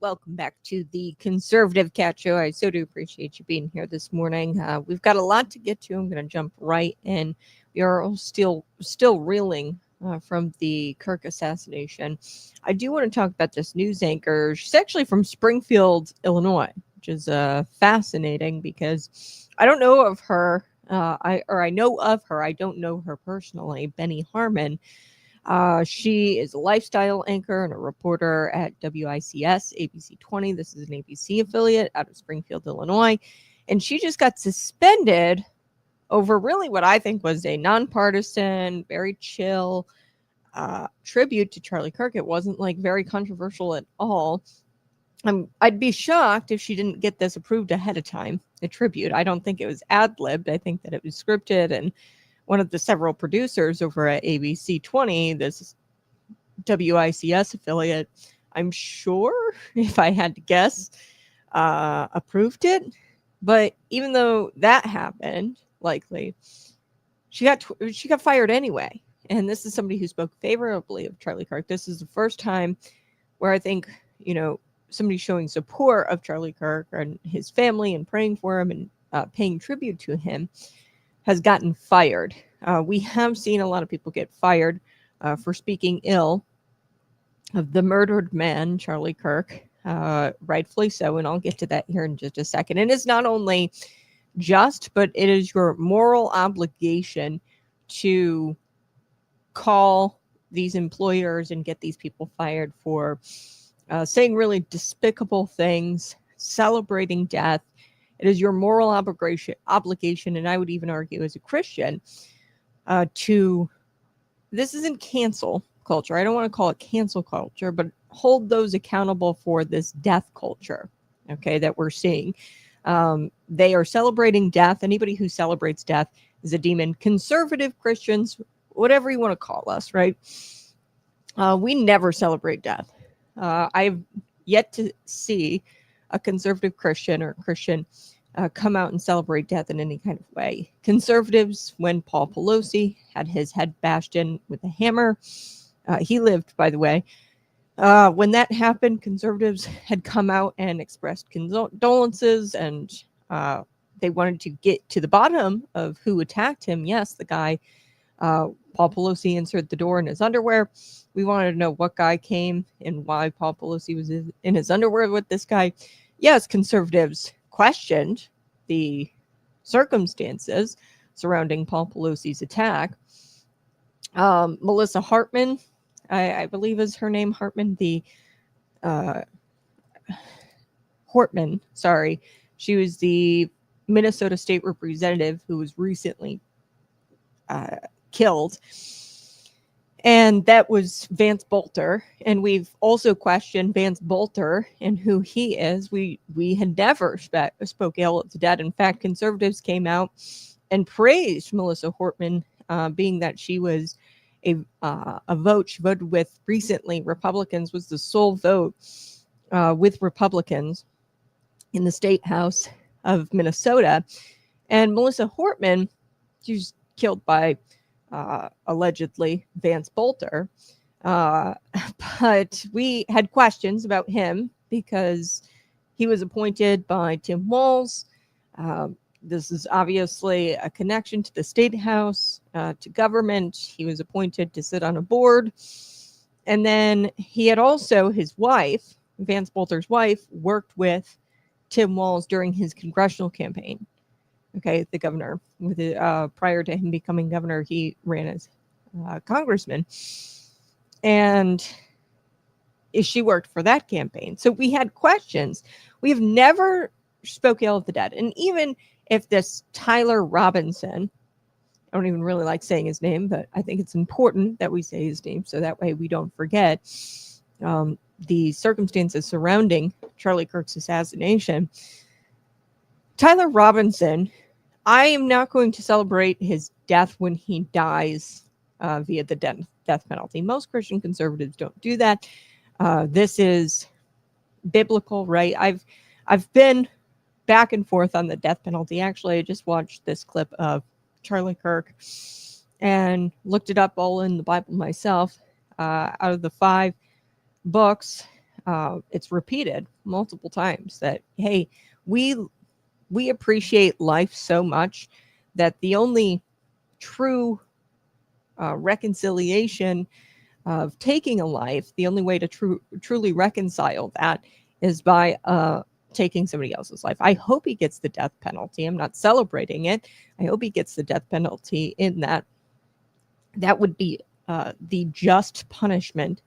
Welcome back to the Conservative Cat Show. I so do appreciate you being here this morning. We've got a lot to get to. I'm going to jump right in. We are all still reeling from the Kirk assassination. I do want to talk about this news anchor. She's actually from Springfield, Illinois, which is fascinating because I don't know of her. I know of her. I don't know her personally. Benny Harmon. She is a lifestyle anchor and a reporter at WICS ABC 20. This is an ABC affiliate out of Springfield, Illinois. And she just got suspended over really what I think was a nonpartisan, very chill tribute to Charlie Kirk. It wasn't like very controversial at all. I'd be shocked if she didn't get this approved ahead of time, a tribute. I don't think it was ad-libbed. I think that it was scripted, and one of the several producers over at ABC 20, this WICS affiliate, I'm sure, if I had to guess, approved it. But even though that happened, likely, she got fired anyway. And this is somebody who spoke favorably of Charlie Kirk. This is the first time where I think, somebody showing support of Charlie Kirk and his family and praying for him and paying tribute to him has gotten fired. We have seen a lot of people get fired for speaking ill of the murdered man, Charlie Kirk, rightfully so, and I'll get to that here in just a second. And it's not only just, but it is your moral obligation to call these employers and get these people fired for saying really despicable things, celebrating death. It is your moral obligation, and I would even argue as a Christian, this isn't cancel culture. I don't want to call it cancel culture, but hold those accountable for this death culture, okay, that we're seeing. They are celebrating death. Anybody who celebrates death is a demon. Conservative Christians, whatever you want to call us, right? We never celebrate death. I've yet to see a conservative Christian or Christian come out and celebrate death in any kind of way. Conservatives, when Paul Pelosi had his head bashed in with a hammer, he lived, by the way. When that happened, conservatives had come out and expressed condolences, and they wanted to get to the bottom of who attacked him. Yes, the guy, Paul Pelosi, entered the door in his underwear. We wanted to know what guy came and why Paul Pelosi was in his underwear with this guy. Yes, conservatives questioned the circumstances surrounding Paul Pelosi's attack. Melissa Hartman, I believe is her name, Hartman, Hortman, sorry. She was the Minnesota state representative who was recently killed. And that was Vance Bolter. And we've also questioned Vance Bolter and who he is. We had never spoke ill of the dead. In fact, conservatives came out and praised Melissa Hortman, being that she was a vote she voted with recently. Republicans was the sole vote with Republicans in the state house of Minnesota. And Melissa Hortman, she was killed by allegedly Vance Bolter. But we had questions about him because he was appointed by Tim Walz. This is obviously a connection to the state house, to government. He was appointed to sit on a board. And then he had also, his wife, Vance Bolter's wife, worked with Tim Walz during his congressional campaign. Okay, the governor. Prior to him becoming governor, he ran as congressman. And she worked for that campaign. So we had questions. We have never spoke ill of the dead. And even if this Tyler Robinson, I don't even really like saying his name, but I think it's important that we say his name so that way we don't forget the circumstances surrounding Charlie Kirk's assassination. Tyler Robinson, I am not going to celebrate his death when he dies via the death penalty. Most Christian conservatives don't do that. This is biblical, right? I've been back and forth on the death penalty. Actually, I just watched this clip of Charlie Kirk and looked it up all in the Bible myself. Out of the 5 books it's repeated multiple times that, hey, we appreciate life so much that the only true reconciliation of taking a life, the only way to truly reconcile that is by taking somebody else's life. I hope he gets the death penalty. I'm not celebrating it. I hope he gets the death penalty in that. That would be the just punishment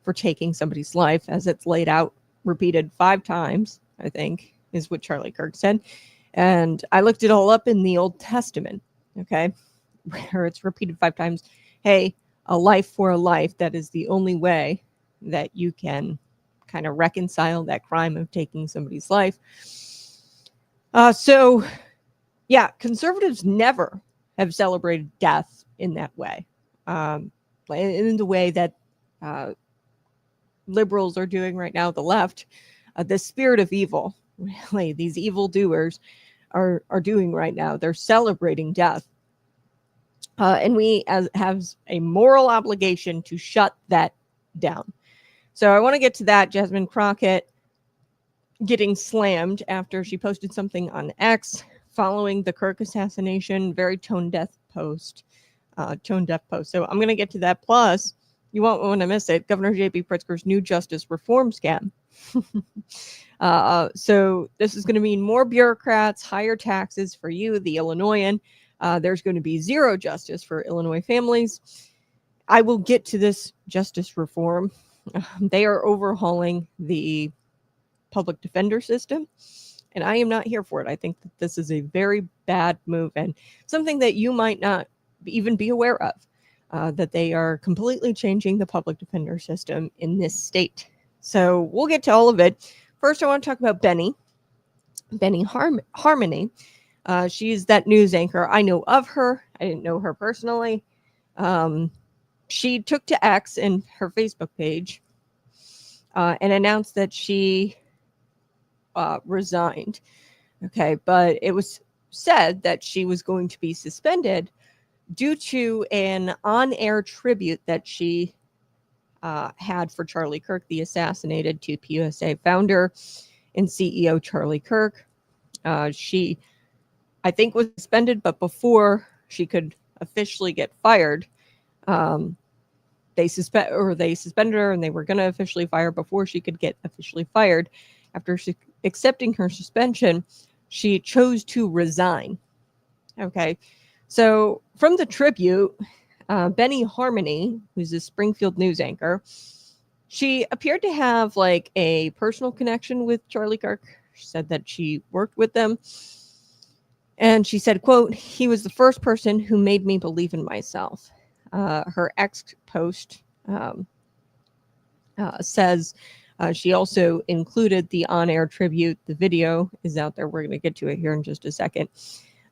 for taking somebody's life, as it's laid out, repeated 5 times, I think, is what Charlie Kirk said. And I looked it all up in the Old Testament, okay, where it's repeated 5 times. Hey, a life for a life. That is the only way that you can kind of reconcile that crime of taking somebody's life. So, yeah, conservatives never have celebrated death in that way, in the way that liberals are doing right now, the left, the spirit of evil, really, these evil doers are doing right now. They're celebrating death. And we have a moral obligation to shut that down. So I want to get to that. Jasmine Crockett getting slammed after she posted something on X following the Kirk assassination, very tone-deaf post. So I'm going to get to that. Plus, you won't want to miss it, Governor J.B. Pritzker's new justice reform scam. So this is going to mean more bureaucrats, higher taxes for you, the Illinoisan. There's going to be zero justice for Illinois families. I will get to this justice reform. They are overhauling the public defender system, and I am not here for it. I think that this is a very bad move and something that you might not even be aware of, that they are completely changing the public defender system in this state. So we'll get to all of it. First, I want to talk about Benny Harmony. She's that news anchor. I know of her. I didn't know her personally. She took to X and her Facebook page and announced that she resigned. Okay, but it was said that she was going to be suspended due to an on-air tribute that she had for Charlie Kirk, the assassinated TPUSA founder and CEO Charlie Kirk. She, I think, was suspended, but before she could officially get fired, they suspended her, and they were going to officially fire before she could get officially fired. After accepting her suspension, she chose to resign. Okay, so from the tribute, Benny Harmony, who's a Springfield news anchor, she appeared to have like a personal connection with Charlie Kirk. She said that she worked with them. And she said, quote, "He was the first person who made me believe in myself." Her X post says she also included the on-air tribute. The video is out there. We're going to get to it here in just a second.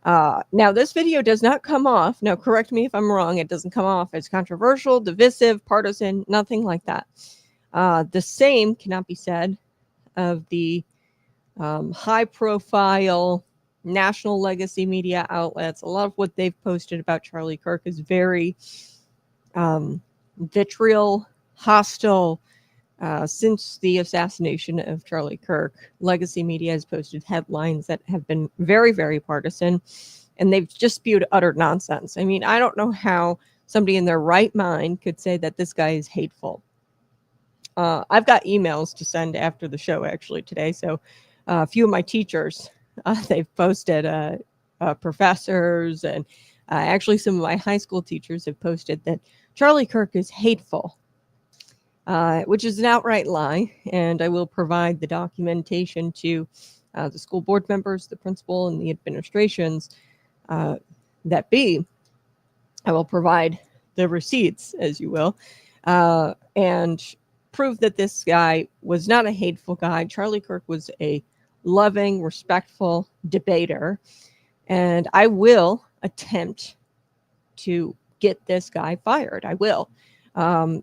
Now, this video does not come off. Now, correct me if I'm wrong. It doesn't come off as controversial, divisive, partisan, nothing like that. The same cannot be said of the high-profile national legacy media outlets. A lot of what they've posted about Charlie Kirk is very vitriol, hostile. Since the assassination of Charlie Kirk, legacy media has posted headlines that have been very, very partisan, and they've just spewed utter nonsense. I mean, I don't know how somebody in their right mind could say that this guy is hateful. I've got emails to send after the show, actually, today. So a few of my teachers, they've posted, professors, and actually some of my high school teachers have posted that Charlie Kirk is hateful. Which is an outright lie, and I will provide the documentation to the school board members, the principal, and the administrations that be. I will provide the receipts, as you will, and prove that this guy was not a hateful guy. Charlie Kirk was a loving, respectful debater, and I will attempt to get this guy fired. I will.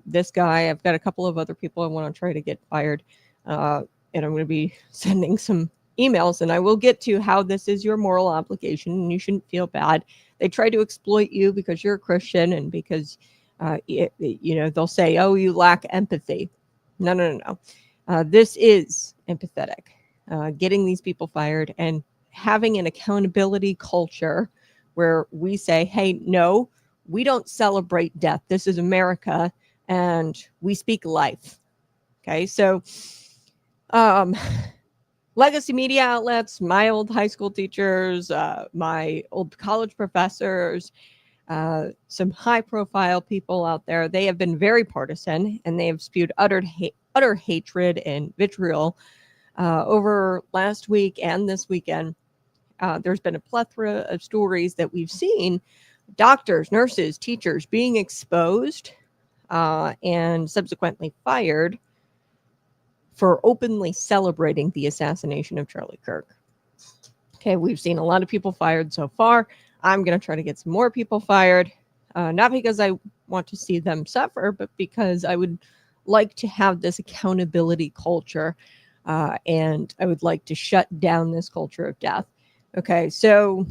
This guy, I've got a couple of other people I want to try to get fired, and I'm going to be sending some emails, and I will get to how this is your moral obligation, and you shouldn't feel bad. They try to exploit you because you're a Christian, and because, they'll say, oh, you lack empathy. No. This is empathetic. Getting these people fired and having an accountability culture where we say, hey, no, we don't celebrate death. This is America, and we speak life. Okay, so legacy media outlets, my old high school teachers, my old college professors, some high-profile people out there, they have been very partisan, and they have spewed utter hatred and vitriol over last week and this weekend. There's been a plethora of stories that we've seen, doctors, nurses, teachers being exposed and subsequently fired for openly celebrating the assassination of Charlie Kirk. Okay, we've seen a lot of people fired so far. I'm going to try to get some more people fired, not because I want to see them suffer, but because I would like to have this accountability culture, and I would like to shut down this culture of death. Okay, so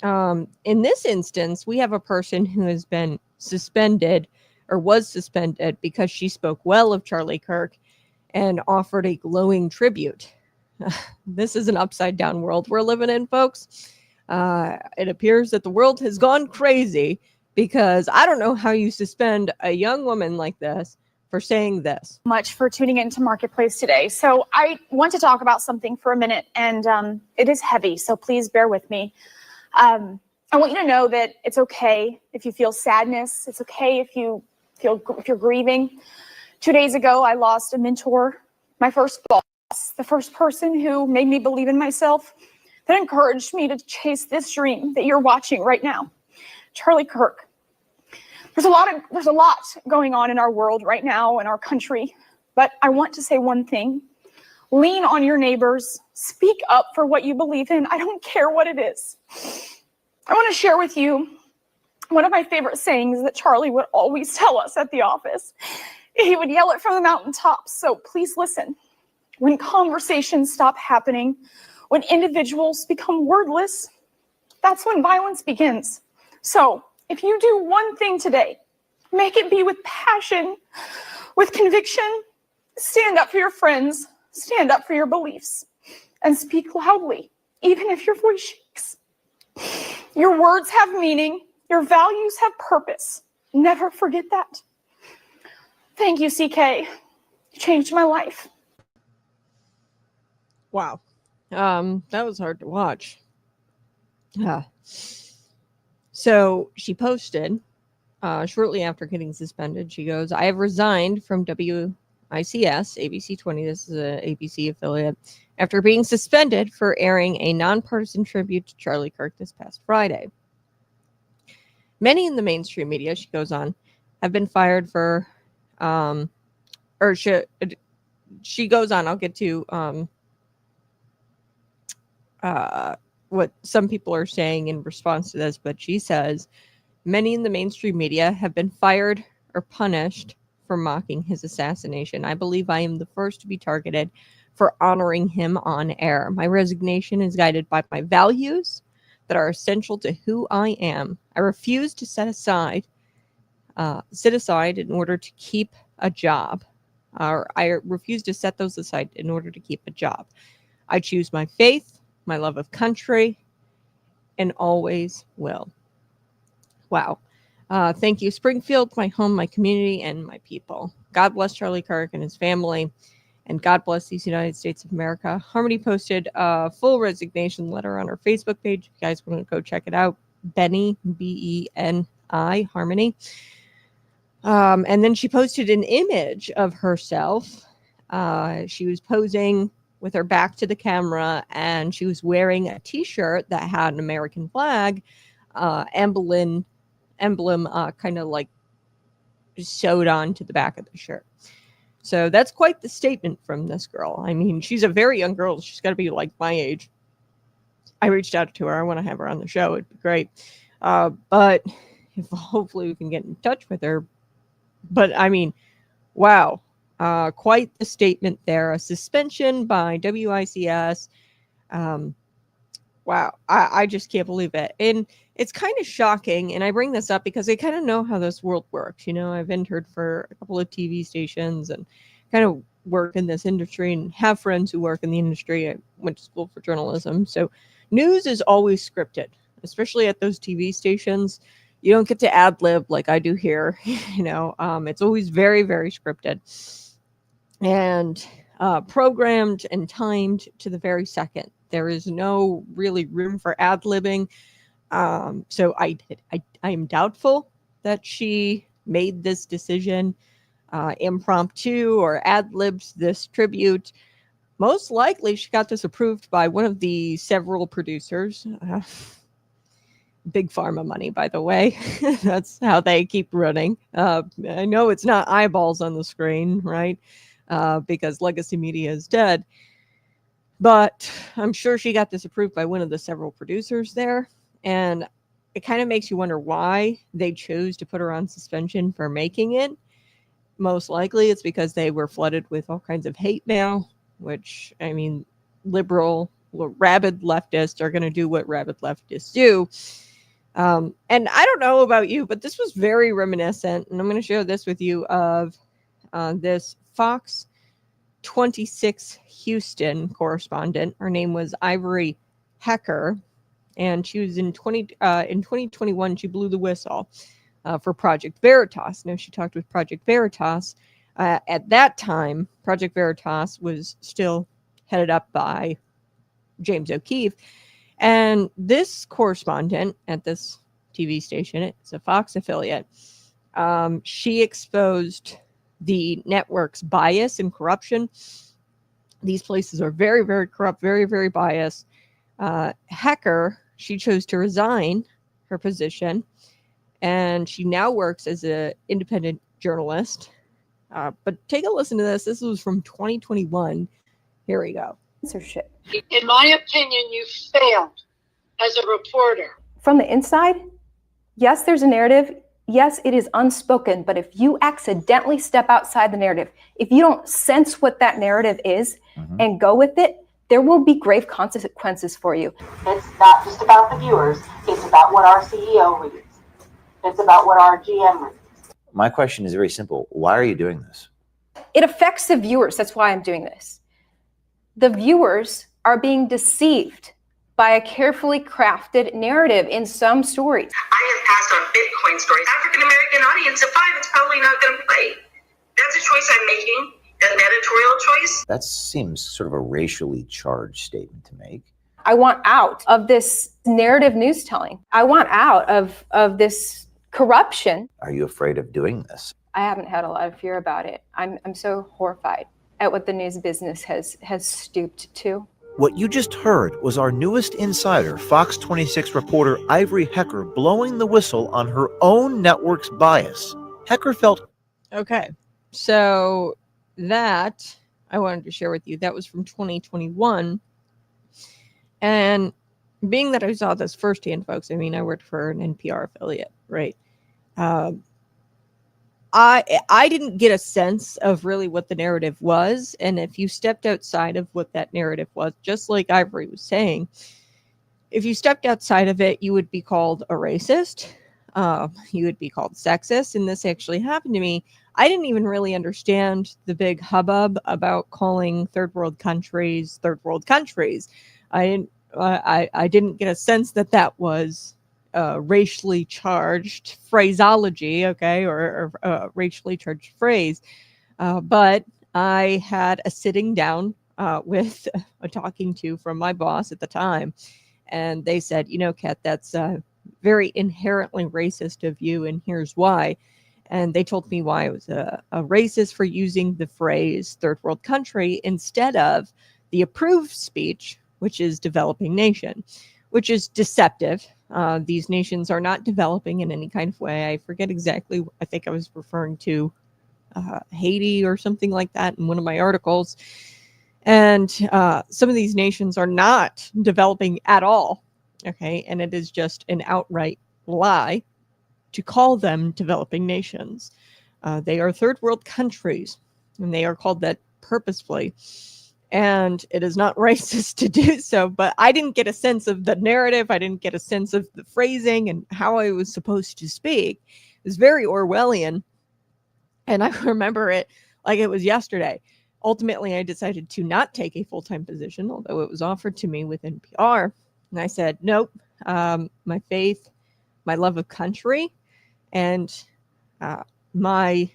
in this instance, we have a person who has been suspended or was suspended because she spoke well of Charlie Kirk and offered a glowing tribute. This is an upside down world we're living in, folks. It appears that the world has gone crazy because I don't know how you suspend a young woman like this for saying this. Much for tuning into Marketplace today. So I want to talk about something for a minute, and it is heavy, so please bear with me. I want you to know that it's okay if you feel sadness. It's okay if you're grieving. 2 days ago, I lost a mentor, my first boss, the first person who made me believe in myself, that encouraged me to chase this dream that you're watching right now. Charlie Kirk. There's a lot going on in our world right now, in our country, but I want to say one thing. Lean on your neighbors. Speak up for what you believe in. I don't care what it is. I want to share with you one of my favorite sayings that Charlie would always tell us at the office. He would yell it from the mountaintops, so please listen. When conversations stop happening, when individuals become wordless, that's when violence begins. So if you do one thing today, make it be with passion, with conviction. Stand up for your friends, stand up for your beliefs, and speak loudly, even if your voice shakes. Your words have meaning, your values have purpose. Never forget that. Thank you, CK. You changed my life. Wow. That was hard to watch. Yeah. So she posted shortly after getting suspended. She goes, I have resigned from WICS, ABC 20. This is an ABC affiliate, after being suspended for airing a nonpartisan tribute to Charlie Kirk this past Friday. Many in the mainstream media, she goes on, have been fired for, she goes on, I'll get to what some people are saying in response to this, but she says many in the mainstream media have been fired or punished for mocking his assassination. I believe I am the first to be targeted for honoring him on air. My resignation is guided by my values that are essential to who I am. I refuse to sit aside in order to keep a job. Or I refuse to set those aside in order to keep a job. I choose my faith, my love of country, and always will. Wow. Thank you, Springfield, my home, my community, and my people. God bless Charlie Kirk and his family, and God bless these United States of America. Harmony posted a full resignation letter on her Facebook page. If you guys want to go check it out, Benny, B-E-N-I, Harmony. And then she posted an image of herself. She was posing with her back to the camera, and she was wearing a t-shirt that had an American flag emblem kind of like sewed on to the back of the shirt. So that's quite the statement from this girl. I mean, she's a very young girl. She's got to be like my age. I reached out to her. I want to have her on the show. It'd be great. But if hopefully we can get in touch with her. But I mean, wow. Quite the statement there. A suspension by WICS. Wow. I just can't believe it. And it's kind of shocking. And I bring this up because I kind of know how this world works. You know, I've interned for a couple of TV stations and kind of work in this industry and have friends who work in the industry. I went to school for journalism. So news is always scripted, especially at those TV stations. You don't get to ad lib like I do here. It's always very, very scripted and programmed and timed to the very second. There is no really room for ad libbing. So I am doubtful that she made this decision impromptu or ad libs this tribute. Most likely she got this approved by one of the several producers. Big pharma money, by the way. That's how they keep running. I know it's not eyeballs on the screen, right? Because legacy media is dead. But I'm sure she got this approved by one of the several producers there. And it kind of makes you wonder why they chose to put her on suspension for making it. Most likely it's because they were flooded with all kinds of hate mail, which, I mean, rabid leftists are going to do what rabid leftists do. And I don't know about you, but this was very reminiscent, and I'm going to share this with you, of this Fox 26 Houston correspondent. Her name was Ivory Hecker, and she was in 2021, she blew the whistle for Project Veritas. Now, she talked with Project Veritas. At that time, Project Veritas was still headed up by James O'Keefe. And this correspondent at this TV station, it's a Fox affiliate, she exposed the network's bias and corruption. These places are very, very corrupt, very, very biased. Hecker, she chose to resign her position, and she now works as an independent journalist. But take a listen to this. This was from 2021. Here we go. Censorship. In my opinion, you failed as a reporter. From the inside, yes, there's a narrative. Yes, it is unspoken. But if you accidentally step outside the narrative, if you don't sense what that narrative is and go with it, there will be grave consequences for you. It's not just about the viewers. It's about what our CEO reads. It's about what our GM reads. My question is very simple. Why are you doing this? It affects the viewers. That's why I'm doing this. The viewers are being deceived by a carefully crafted narrative in some stories. I have passed on Bitcoin stories. African-American audience of 5, it's probably not going to play. That's a choice I'm making, an editorial choice. That seems sort of a racially charged statement to make. I want out of this narrative news telling. I want out of this corruption. Are you afraid of doing this? I haven't had a lot of fear about it. I'm so horrified at what the news business has stooped to. What you just heard was our newest insider, Fox 26 reporter Ivory Hecker, blowing the whistle on her own network's bias. Hecker felt... Okay, so that I wanted to share with you. That was from 2021. And being that I saw this firsthand, folks, I mean, I worked for an NPR affiliate, right? I didn't get a sense of really what the narrative was. And if you stepped outside of what that narrative was, just like Ivory was saying, if you stepped outside of it, you would be called a racist. You would be called sexist. And this actually happened to me. I didn't even really understand the big hubbub about calling third world countries. I didn't get a sense that was racially charged phraseology, okay, or racially charged phrase. But I had a sitting down with a talking to from my boss at the time. And they said, Kat, that's very inherently racist of you. And here's why. And they told me why I was a racist for using the phrase third world country instead of the approved speech, which is developing nation, which is deceptive. These nations are not developing in any kind of way. I forget exactly. I think I was referring to Haiti or something like that in one of my articles. And some of these nations are not developing at all. Okay. And it is just an outright lie to call them developing nations. They are third world countries, and they are called that purposefully. And it is not racist to do so, but I didn't get a sense of the narrative. I didn't get a sense of the phrasing and how I was supposed to speak. It was very Orwellian. And I remember it like it was yesterday. Ultimately, I decided to not take a full-time position, although it was offered to me with NPR. And I said, nope, my faith, my love of country, and I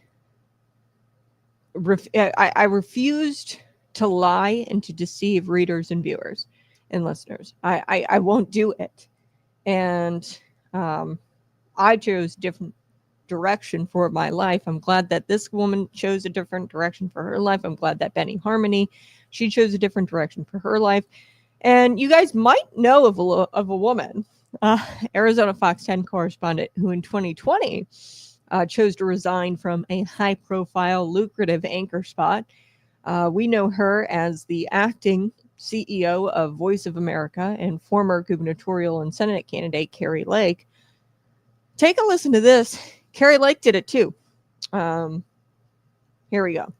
refused to lie and to deceive readers and viewers and listeners. I won't do it. And I chose different direction for my life. I'm glad that this woman chose a different direction for her life. I'm glad that Benny Harmony, she chose a different direction for her life. And you guys might know of a woman, Arizona Fox 10 correspondent, who in 2020 chose to resign from a high-profile, lucrative anchor spot. We know her as the acting CEO of Voice of America and former gubernatorial and Senate candidate Kari Lake. Take a listen to this. Kari Lake did it too. Here we go.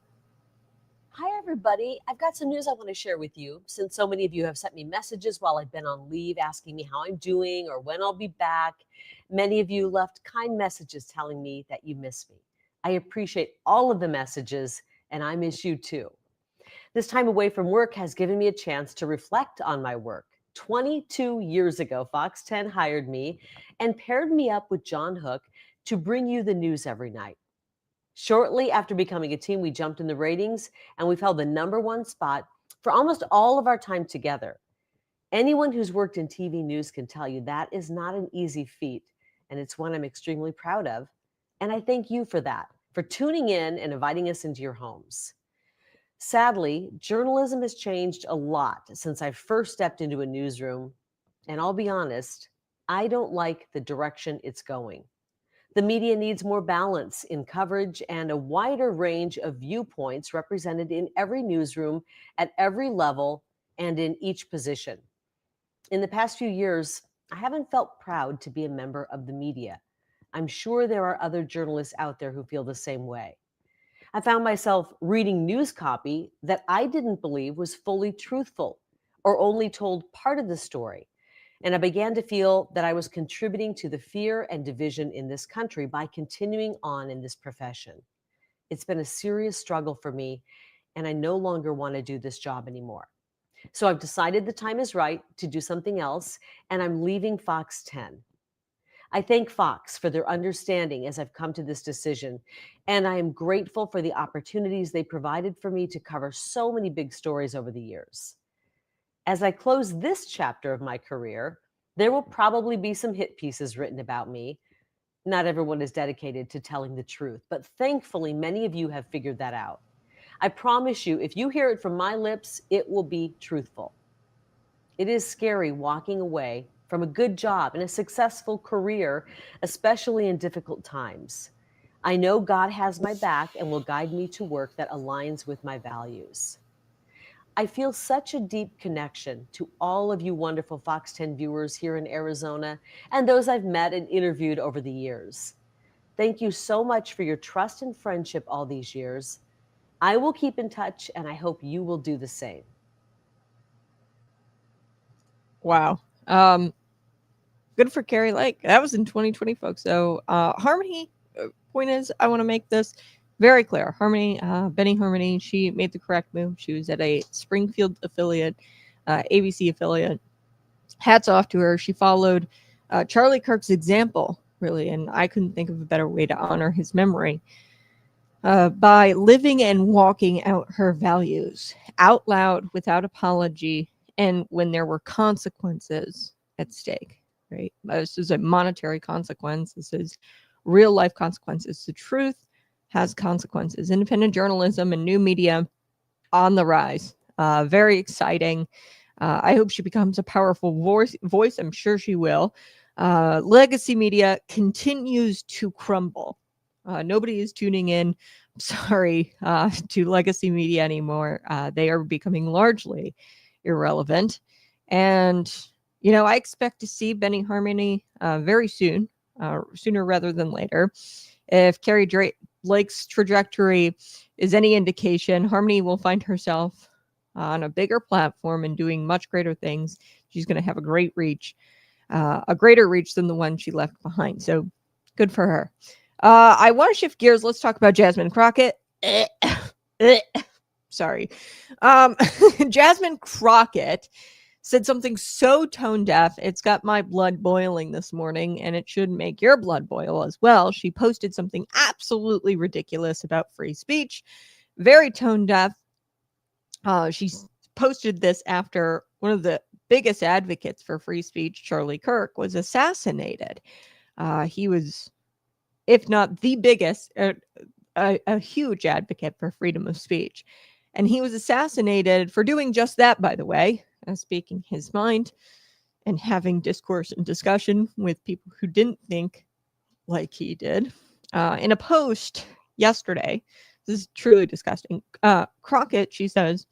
Hi, everybody. I've got some news I want to share with you, since so many of you have sent me messages while I've been on leave asking me how I'm doing or when I'll be back. Many of you left kind messages telling me that you miss me. I appreciate all of the messages, and I miss you too. This time away from work has given me a chance to reflect on my work. 22 years ago, Fox 10 hired me and paired me up with John Hook to bring you the news every night. Shortly after becoming a team, we jumped in the ratings and we've held the #1 spot for almost all of our time together. Anyone who's worked in TV news can tell you that is not an easy feat, and it's one I'm extremely proud of. And I thank you for that, for tuning in and inviting us into your homes. Sadly, journalism has changed a lot since I first stepped into a newsroom, and I'll be honest, I don't like the direction it's going. The media needs more balance in coverage and a wider range of viewpoints represented in every newsroom, at every level, and in each position. In the past few years, I haven't felt proud to be a member of the media. I'm sure there are other journalists out there who feel the same way. I found myself reading news copy that I didn't believe was fully truthful or only told part of the story. And I began to feel that I was contributing to the fear and division in this country by continuing on in this profession. It's been a serious struggle for me, and I no longer want to do this job anymore. So I've decided the time is right to do something else, and I'm leaving Fox 10. I thank Fox for their understanding as I've come to this decision, and I am grateful for the opportunities they provided for me to cover so many big stories over the years. As I close this chapter of my career, there will probably be some hit pieces written about me. Not everyone is dedicated to telling the truth, but thankfully many of you have figured that out. I promise you, if you hear it from my lips, it will be truthful. It is scary walking away from a good job and a successful career, especially in difficult times. I know God has my back and will guide me to work that aligns with my values. I feel such a deep connection to all of you wonderful Fox 10 viewers here in Arizona and those I've met and interviewed over the years. Thank you so much for your trust and friendship all these years. I will keep in touch, and I hope you will do the same. Wow. Good for Kari Lake. That was in 2020, folks. So Harmony, point is, I want to make this very clear. Harmony, Benny Harmony, she made the correct move. She was at a Springfield affiliate, ABC affiliate. Hats off to her. She followed Charlie Kirk's example, really, and I couldn't think of a better way to honor his memory by living and walking out her values out loud, without apology, and when there were consequences at stake. Right? This is a monetary consequence. This is real life consequences. The truth has consequences. Independent journalism and new media on the rise. Very exciting. I hope she becomes a powerful voice. I'm sure she will. Legacy media continues to crumble. Nobody is tuning in, sorry, to legacy media anymore. They are becoming largely irrelevant. And, you know, I expect to see Benny Harmony very soon, sooner rather than later. If Kari Lake's trajectory is any indication, Harmony will find herself on a bigger platform and doing much greater things. She's going to have a great reach, a greater reach than the one she left behind. So good for her. I want to shift gears. Let's talk about Jasmine Crockett. sorry. Jasmine Crockett said something so tone deaf, it's got my blood boiling this morning, and it should make your blood boil as well. She posted something absolutely ridiculous about free speech, very tone deaf. She posted this after one of the biggest advocates for free speech, Charlie Kirk, was assassinated. He was, if not the biggest, a huge advocate for freedom of speech. And he was assassinated for doing just that, by the way, speaking his mind and having discourse and discussion with people who didn't think like he did. In a post yesterday, this is truly disgusting. Crockett, she says,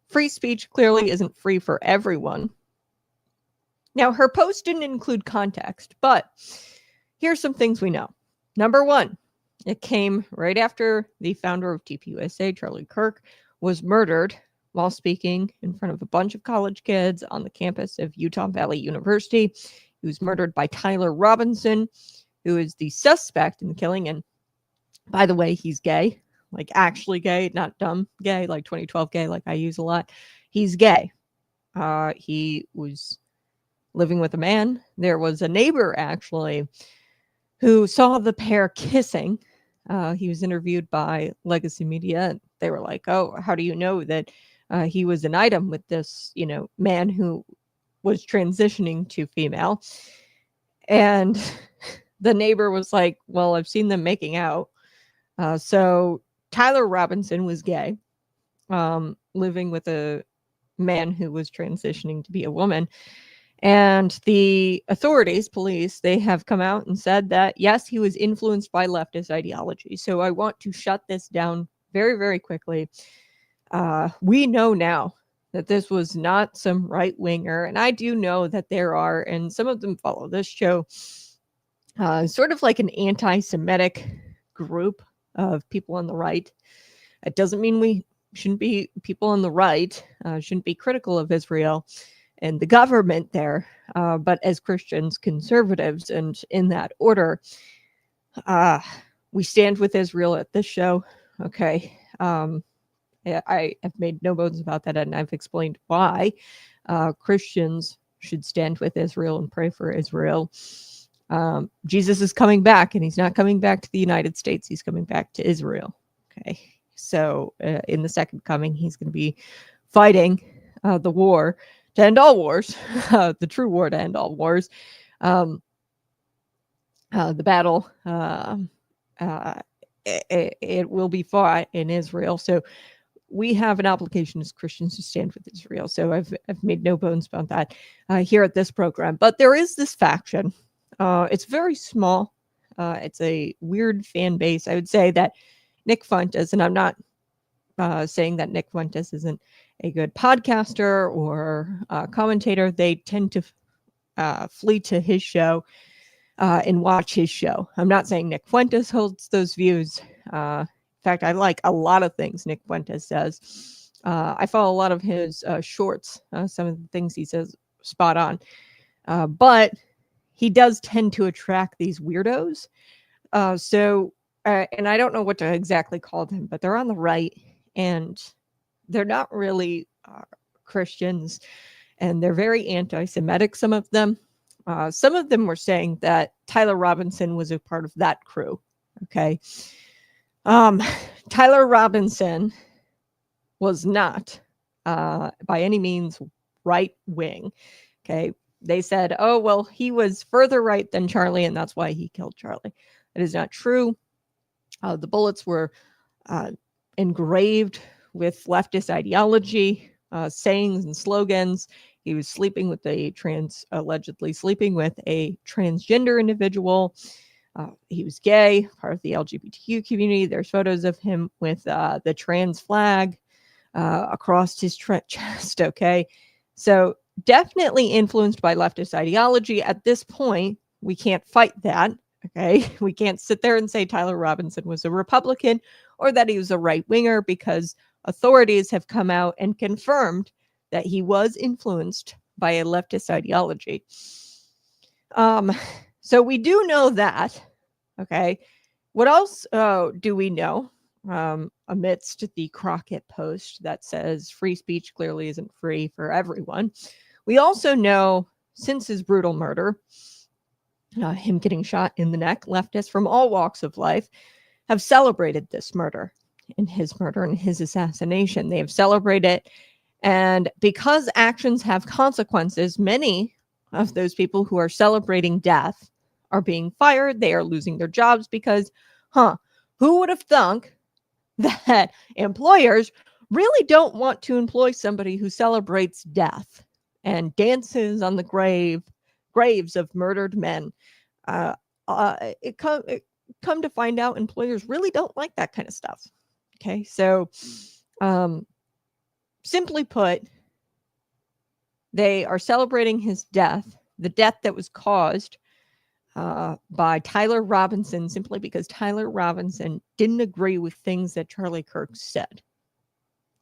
free speech clearly isn't free for everyone. Now, her post didn't include context, but here's some things we know. Number one, it came right after the founder of TPUSA, Charlie Kirk, was murdered while speaking in front of a bunch of college kids on the campus of Utah Valley University. He was murdered by Tyler Robinson, who is the suspect in the killing. And by the way, he's gay, like actually gay, not dumb gay, like 2012 gay, like I use a lot. He's gay. He was living with a man. There was a neighbor, actually, who saw the pair kissing. He was interviewed by Legacy Media, and they were like, oh, how do you know that he was an item with this, man who was transitioning to female? And the neighbor was like, well, I've seen them making out. So Tyler Robinson was gay, living with a man who was transitioning to be a woman. And the authorities, police, they have come out and said that, yes, he was influenced by leftist ideology. So I want to shut this down very, very quickly. We know now that this was not some right-winger. And I do know that there are, and some of them follow this show, sort of like an anti-Semitic group of people on the right. It doesn't mean we shouldn't be, people on the right shouldn't be critical of Israel and the government there, but as Christians, conservatives, and in that order, we stand with Israel at this show. Okay. I have made no bones about that, and I've explained why Christians should stand with Israel and pray for Israel. Jesus is coming back, and he's not coming back to the United States. He's coming back to Israel. Okay. So in the second coming, he's going to be fighting the war to end all wars, the true war to end all wars. The battle, it will be fought in Israel. So we have an obligation as Christians to stand with Israel. So I've made no bones about that here at this program. But there is this faction. It's very small. It's a weird fan base. I would say that Nick Fuentes, and I'm not saying that Nick Fuentes isn't a good podcaster or commentator, they tend to flee to his show and watch his show. I'm not saying Nick Fuentes holds those views. In fact, I like a lot of things Nick Fuentes says. I follow a lot of his shorts. Some of the things he says spot on. But he does tend to attract these weirdos. And I don't know what to exactly call them, but they're on the right, and they're not really Christians, and they're very anti-Semitic, some of them. Some of them were saying that Tyler Robinson was a part of that crew. Okay. Tyler Robinson was not by any means right wing. Okay. They said, oh, well, he was further right than Charlie, and that's why he killed Charlie. It is not true. The bullets were engraved with leftist ideology, sayings and slogans. He was sleeping with allegedly sleeping with a transgender individual. He was gay, part of the LGBTQ community. There's photos of him with the trans flag across his chest. Okay. So definitely influenced by leftist ideology. At this point, we can't fight that. Okay. We can't sit there and say Tyler Robinson was a Republican or that he was a right winger, because authorities have come out and confirmed that he was influenced by a leftist ideology. So we do know that. Okay. What else do we know? amidst the Crockett post that says free speech clearly isn't free for everyone. We also know, since his brutal murder, him getting shot in the neck, leftists from all walks of life have celebrated this murder and his assassination. They have celebrated, and because actions have consequences, many of those people who are celebrating death are being fired. They are losing their jobs because, who would have thunk that employers really don't want to employ somebody who celebrates death and dances on the graves of murdered men? It come to find out, employers really don't like that kind of stuff. Okay, so simply put, they are celebrating his death, the death that was caused by Tyler Robinson, simply because Tyler Robinson didn't agree with things that Charlie Kirk said.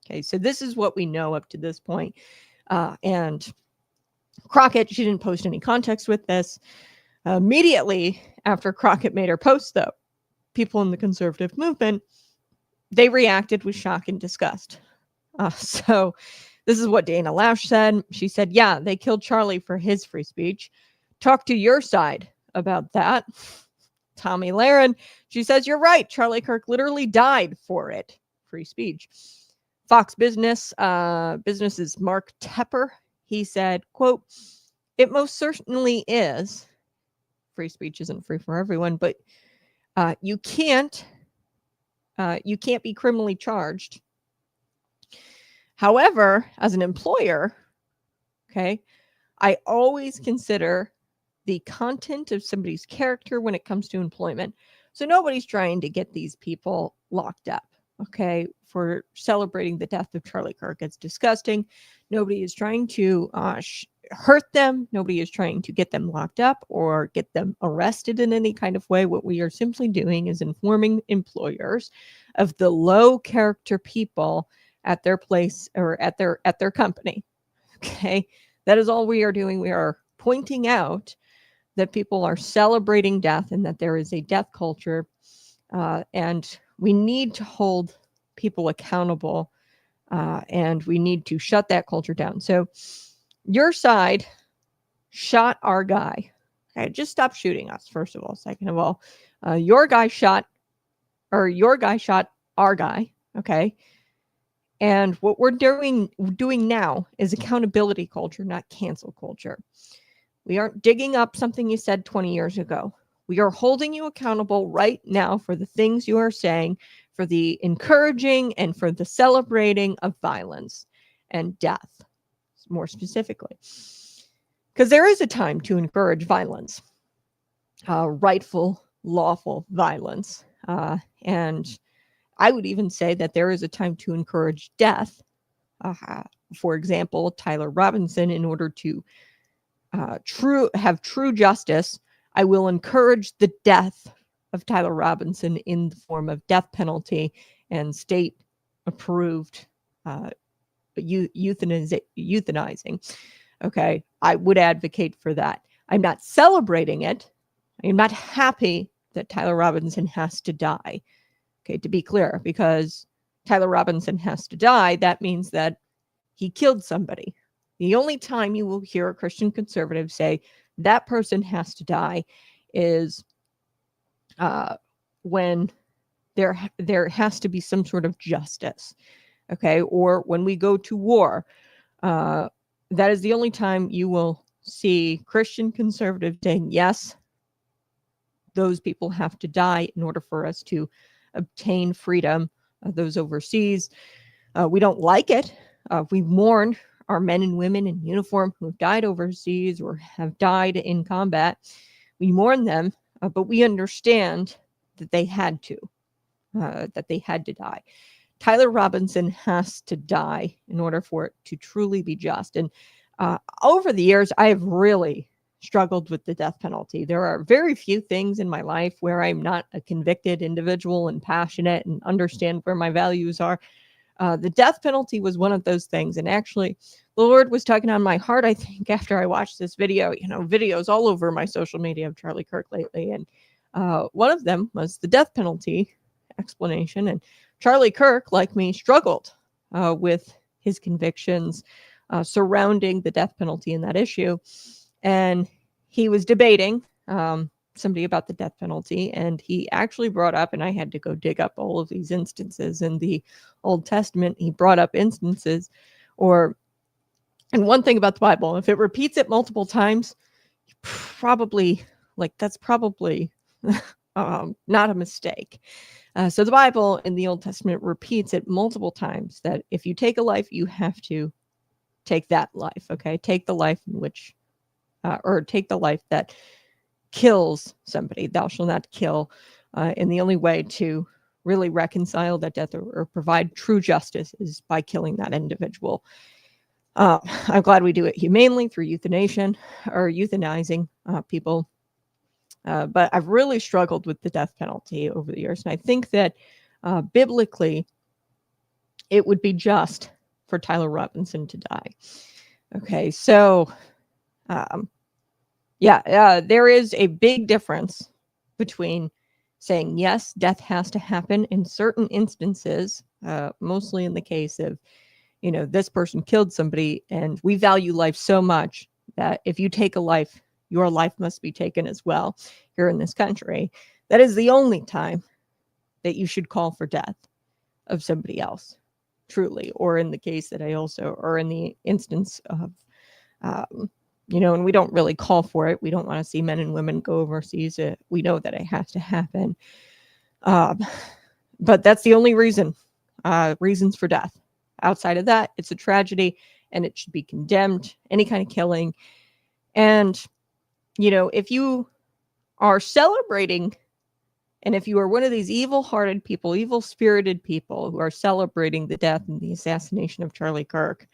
Okay, so this is what we know up to this point. And Crockett, she didn't post any context with this. Immediately after Crockett made her post, though, people in the conservative movement, they reacted with shock and disgust. So this is what Dana Lausch said. She said, yeah, they killed Charlie for his free speech. Talk to your side about that. Tommy Lahren, she says, you're right. Charlie Kirk literally died for it. Free speech. Fox Business's Mark Tepper, he said, quote, it most certainly is. Free speech isn't free for everyone, but you can't be criminally charged. However, as an employer, okay, I always consider the content of somebody's character when it comes to employment. So nobody's trying to get these people locked up, okay, for celebrating the death of Charlie Kirk. It's disgusting. Nobody is trying to hurt them. Nobody is trying to get them locked up or get them arrested in any kind of way. What we are simply doing is informing employers of the low character people at their place or at their company. Okay, that is all we are doing. We are pointing out that people are celebrating death and that there is a death culture, and we need to hold people accountable, and we need to shut that culture down. So your side shot our guy. Okay, just stop shooting us, first of all. Second of all, your guy shot our guy. Okay. And what we're doing now is accountability culture, not cancel culture. We aren't digging up something you said 20 years ago. We are holding you accountable right now for the things you are saying, for the encouraging and for the celebrating of violence and death, more specifically. Because there is a time to encourage violence, rightful, lawful violence. And I would even say that there is a time to encourage death. For example, Tyler Robinson, in order to have true justice, I will encourage the death of Tyler Robinson in the form of death penalty and state-approved euthanizing. Okay, I would advocate for that. I'm not celebrating it. I'm not happy that Tyler Robinson has to die. Okay, to be clear, because Tyler Robinson has to die, that means that he killed somebody. The only time you will hear a Christian conservative say that person has to die is when there has to be some sort of justice. Okay, or when we go to war. That is the only time you will see Christian conservatives saying, yes, those people have to die in order for us to obtain freedom, those overseas. We don't like it. We mourn our men and women in uniform who have died overseas or have died in combat. We mourn them, but we understand that they had to die. Tyler Robinson has to die in order for it to truly be just. And over the years, I have really struggled with the death penalty. There are very few things in my life where I'm not a convicted individual and passionate and understand where my values are. The death penalty was one of those things. And actually, the Lord was tugging on my heart, I think, after I watched this video, videos all over my social media of Charlie Kirk lately. And one of them was the death penalty explanation. And Charlie Kirk, like me, struggled with his convictions surrounding the death penalty in that issue. And he was debating somebody about the death penalty. And he actually brought up, and I had to go dig up all of these instances in the Old Testament. He brought up instances and one thing about the Bible, if it repeats it multiple times, probably that's probably not a mistake. So the Bible in the Old Testament repeats it multiple times that if you take a life, you have to take that life. Okay. Take the life in which, or take the life that kills somebody. Thou shalt not kill. And the only way to really reconcile that death or provide true justice is by killing that individual. I'm glad we do it humanely through euthanizing people. But I've really struggled with the death penalty over the years. And I think that biblically, it would be just for Tyler Robinson to die. Okay, so there is a big difference between saying, yes, death has to happen in certain instances, mostly in the case of, this person killed somebody, and we value life so much that if you take a life, your life must be taken as well here in this country. That is the only time that you should call for death of somebody else, truly. Or in the case that or in the instance of, and we don't really call for it. We don't want to see men and women go overseas. We know that it has to happen. But that's the only reasons for death. Outside of that, it's a tragedy and it should be condemned, any kind of killing. And, if you are celebrating, and if you are one of these evil-hearted people, evil-spirited people who are celebrating the death and the assassination of Charlie Kirk,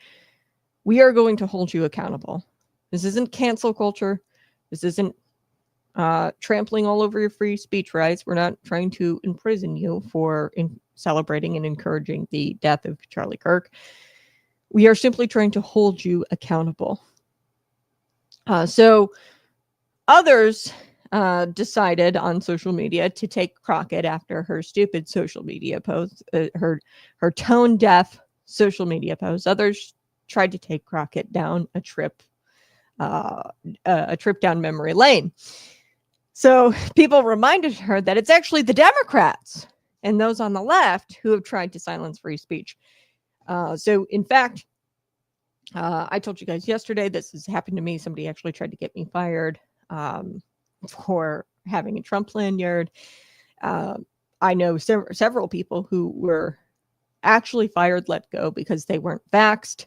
we are going to hold you accountable. This isn't cancel culture. This isn't trampling all over your free speech rights. We're not trying to imprison you for celebrating and encouraging the death of Charlie Kirk. We are simply trying to hold you accountable. So others decided on social media to take Crockett after her stupid social media post, her tone-deaf social media post. Others tried to take Crockett down a trip down memory lane. So people reminded her that it's actually the Democrats and those on the left who have tried to silence free speech. So in fact, I told you guys yesterday, this has happened to me. Somebody actually tried to get me fired for having a Trump lanyard. I know several people who were actually fired, let go because they weren't vaxxed,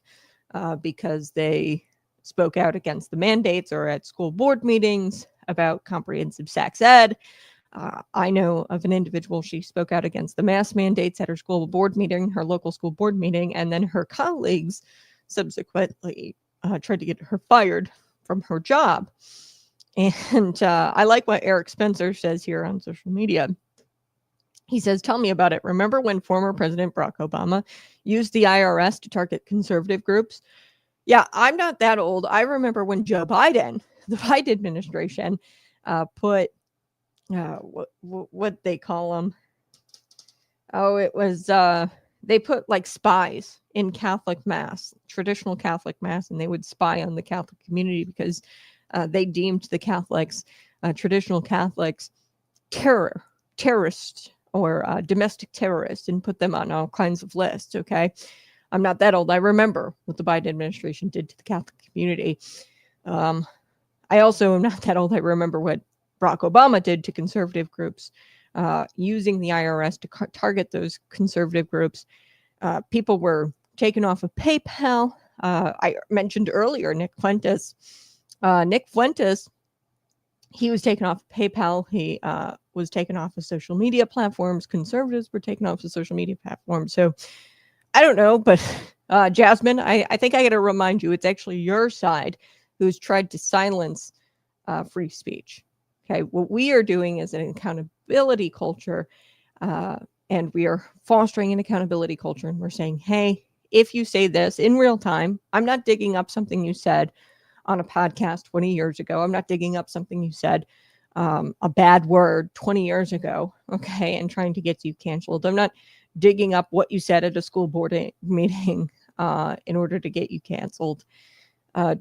because they spoke out against the mandates or at school board meetings about comprehensive sex ed. I know of an individual, she spoke out against the mask mandates at her school board meeting, her local school board meeting, and then her colleagues subsequently tried to get her fired from her job. And I like what Eric Spencer says here on social media. He says, tell me about it. Remember when former President Barack Obama used the IRS to target conservative groups? Yeah, I'm not that old. I remember when Joe Biden, the Biden administration, put what they call them. Oh, it was they put like spies in Catholic mass, traditional Catholic mass, and they would spy on the Catholic community because they deemed the Catholics, traditional Catholics, terrorists or domestic terrorists, and put them on all kinds of lists. Okay. I'm not that old. I remember what the Biden administration did to the Catholic community. I also am not that old. I remember what Barack Obama did to conservative groups, using the IRS to target those conservative groups. People were taken off of PayPal. I mentioned earlier Nick Fuentes. Nick Fuentes, he was taken off of PayPal. He was taken off of social media platforms. Conservatives were taken off of social media platforms. So I don't know, but Jasmine, I think I got to remind you, it's actually your side who's tried to silence free speech. Okay, what we are doing is an accountability culture, and we are fostering an accountability culture, and we're saying, hey, if you say this in real time, I'm not digging up something you said on a podcast 20 years ago. I'm not digging up something you said, a bad word 20 years ago, okay, and trying to get you canceled. I'm not digging up what you said at a school board meeting in order to get you canceled.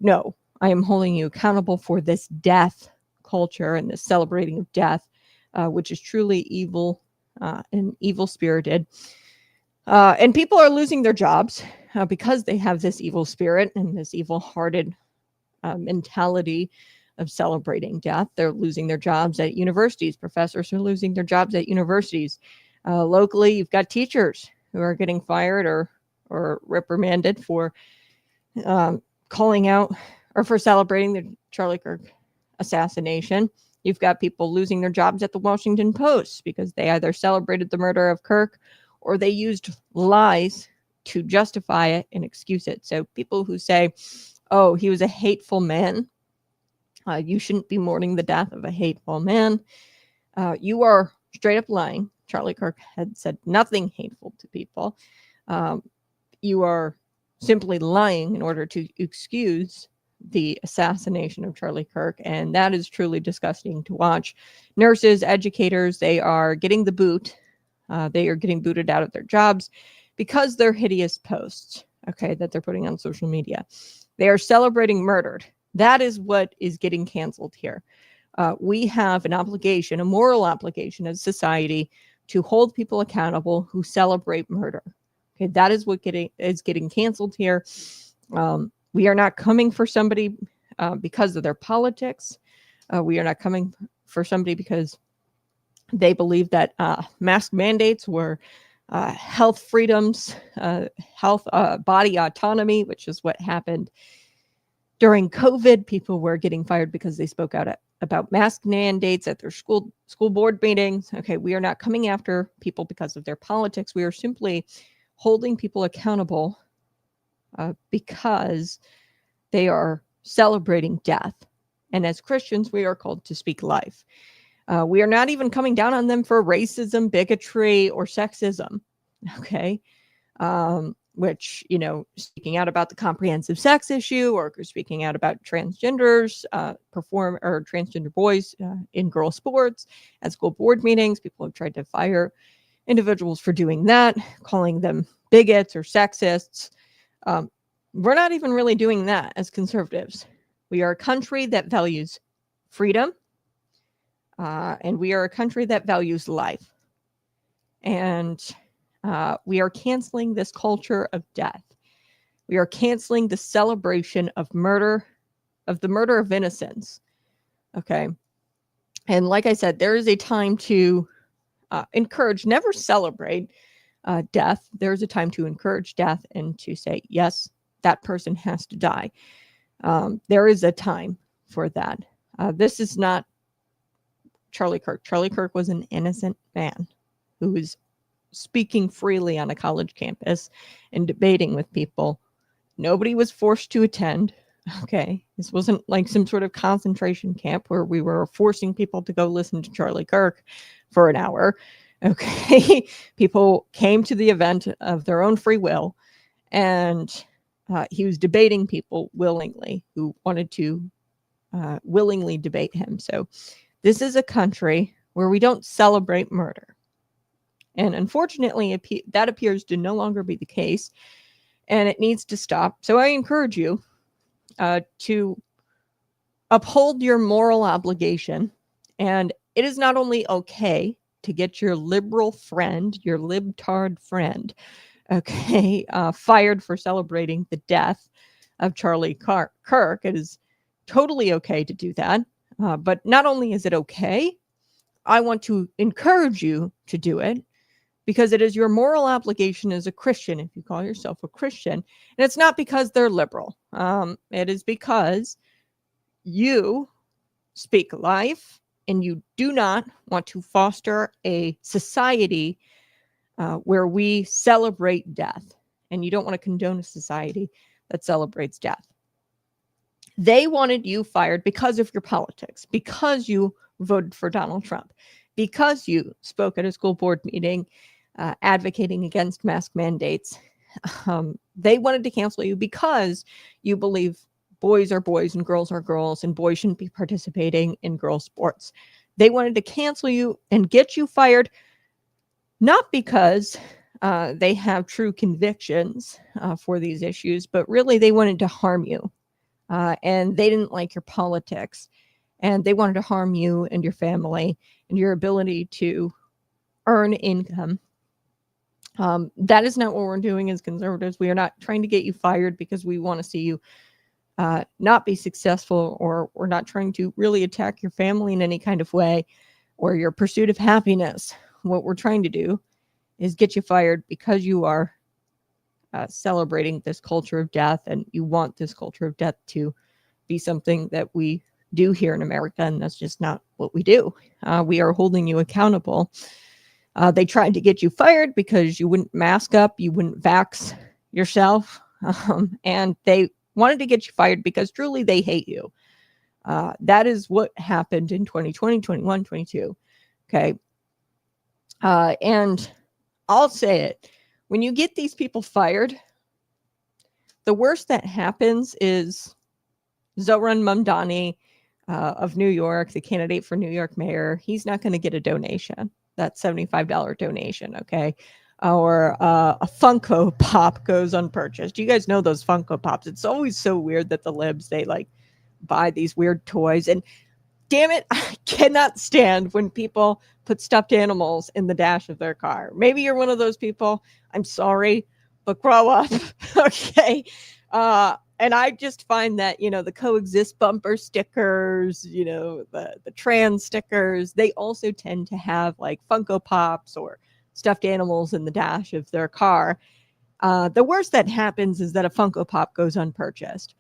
No, I am holding you accountable for this death culture and this celebrating of death, which is truly evil and evil-spirited. And people are losing their jobs because they have this evil spirit and this evil-hearted mentality of celebrating death. They're losing their jobs at universities. Professors are losing their jobs at universities. Locally, you've got teachers who are getting fired or reprimanded for calling out or for celebrating the Charlie Kirk assassination. You've got people losing their jobs at the Washington Post because they either celebrated the murder of Kirk or they used lies to justify it and excuse it. So people who say, oh, he was a hateful man, you shouldn't be mourning the death of a hateful man. You are straight up lying. Charlie Kirk had said nothing hateful to people. You are simply lying in order to excuse the assassination of Charlie Kirk, and that is truly disgusting to watch. Nurses, educators, they are getting the boot. They are getting booted out of their jobs because they're hideous posts, okay, that they're putting on social media. They are celebrating murdered. That is what is getting canceled here. We have an obligation, a moral obligation as society to hold people accountable who celebrate murder. Okay, that is what is getting canceled here. We are not coming for somebody because of their politics. We are not coming for somebody because they believe that mask mandates were health freedoms, health body autonomy, which is what happened during COVID. People were getting fired because they spoke out about mask mandates at their school board meetings. Okay, we are not coming after people because of their politics. We are simply holding people accountable because they are celebrating death. And as Christians, we are called to speak life. We are not even coming down on them for racism, bigotry, or sexism. Okay. Which, you know, speaking out about the comprehensive sex issue or speaking out about transgenders, transgender boys in girl sports at school board meetings. People have tried to fire individuals for doing that, calling them bigots or sexists. We're not even really doing that as conservatives. We are a country that values freedom, and we are a country that values life. And we are canceling this culture of death. We are canceling the celebration of murder, of the murder of innocence. Okay. And like I said, there is a time to encourage, never celebrate death. There's a time to encourage death and to say, yes, that person has to die. There is a time for that. This is not Charlie Kirk. Charlie Kirk was an innocent man who was speaking freely on a college campus and debating with people. Nobody was forced to attend. Okay. This wasn't like some sort of concentration camp where we were forcing people to go listen to Charlie Kirk for an hour. Okay. People came to the event of their own free will, and he was debating people willingly who wanted to willingly debate him. So this is a country where we don't celebrate murder. And unfortunately, that appears to no longer be the case, and it needs to stop. So I encourage you to uphold your moral obligation. And it is not only okay to get your liberal friend, your libtard friend, okay, fired for celebrating the death of Charlie Kirk. It is totally okay to do that. But not only is it okay, I want to encourage you to do it, because it is your moral obligation as a Christian, if you call yourself a Christian. And it's not because they're liberal. It is because you speak life and you do not want to foster a society where we celebrate death. And you don't want to condone a society that celebrates death. They wanted you fired because of your politics, because you voted for Donald Trump, because you spoke at a school board meeting advocating against mask mandates. They wanted to cancel you because you believe boys are boys and girls are girls and boys shouldn't be participating in girl sports. They wanted to cancel you and get you fired, not because they have true convictions for these issues, but really they wanted to harm you. And they didn't like your politics. And they wanted to harm you and your family and your ability to earn income. That is not what we're doing as conservatives. We are not trying to get you fired because we want to see you not be successful, or we're not trying to really attack your family in any kind of way or your pursuit of happiness. What we're trying to do is get you fired because you are celebrating this culture of death, and you want this culture of death to be something that we do here in America, and that's just not what we do. We are holding you accountable. They tried to get you fired because you wouldn't mask up, you wouldn't vax yourself, and they wanted to get you fired because truly they hate you. That is what happened in 2020, 21, 22. Okay. And I'll say it. When you get these people fired, the worst that happens is Zoran Mamdani of New York, the candidate for New York mayor, he's not going to get a donation. That $75 donation, okay? Or a Funko Pop goes unpurchased. You guys know those Funko Pops. It's always so weird that the libs, they like buy these weird toys. And damn it, I cannot stand when people put stuffed animals in the dash of their car. Maybe you're one of those people. I'm sorry, but grow up, okay? And I just find that, the coexist bumper stickers, the trans stickers, they also tend to have like Funko Pops or stuffed animals in the dash of their car. The worst that happens is that a Funko Pop goes unpurchased.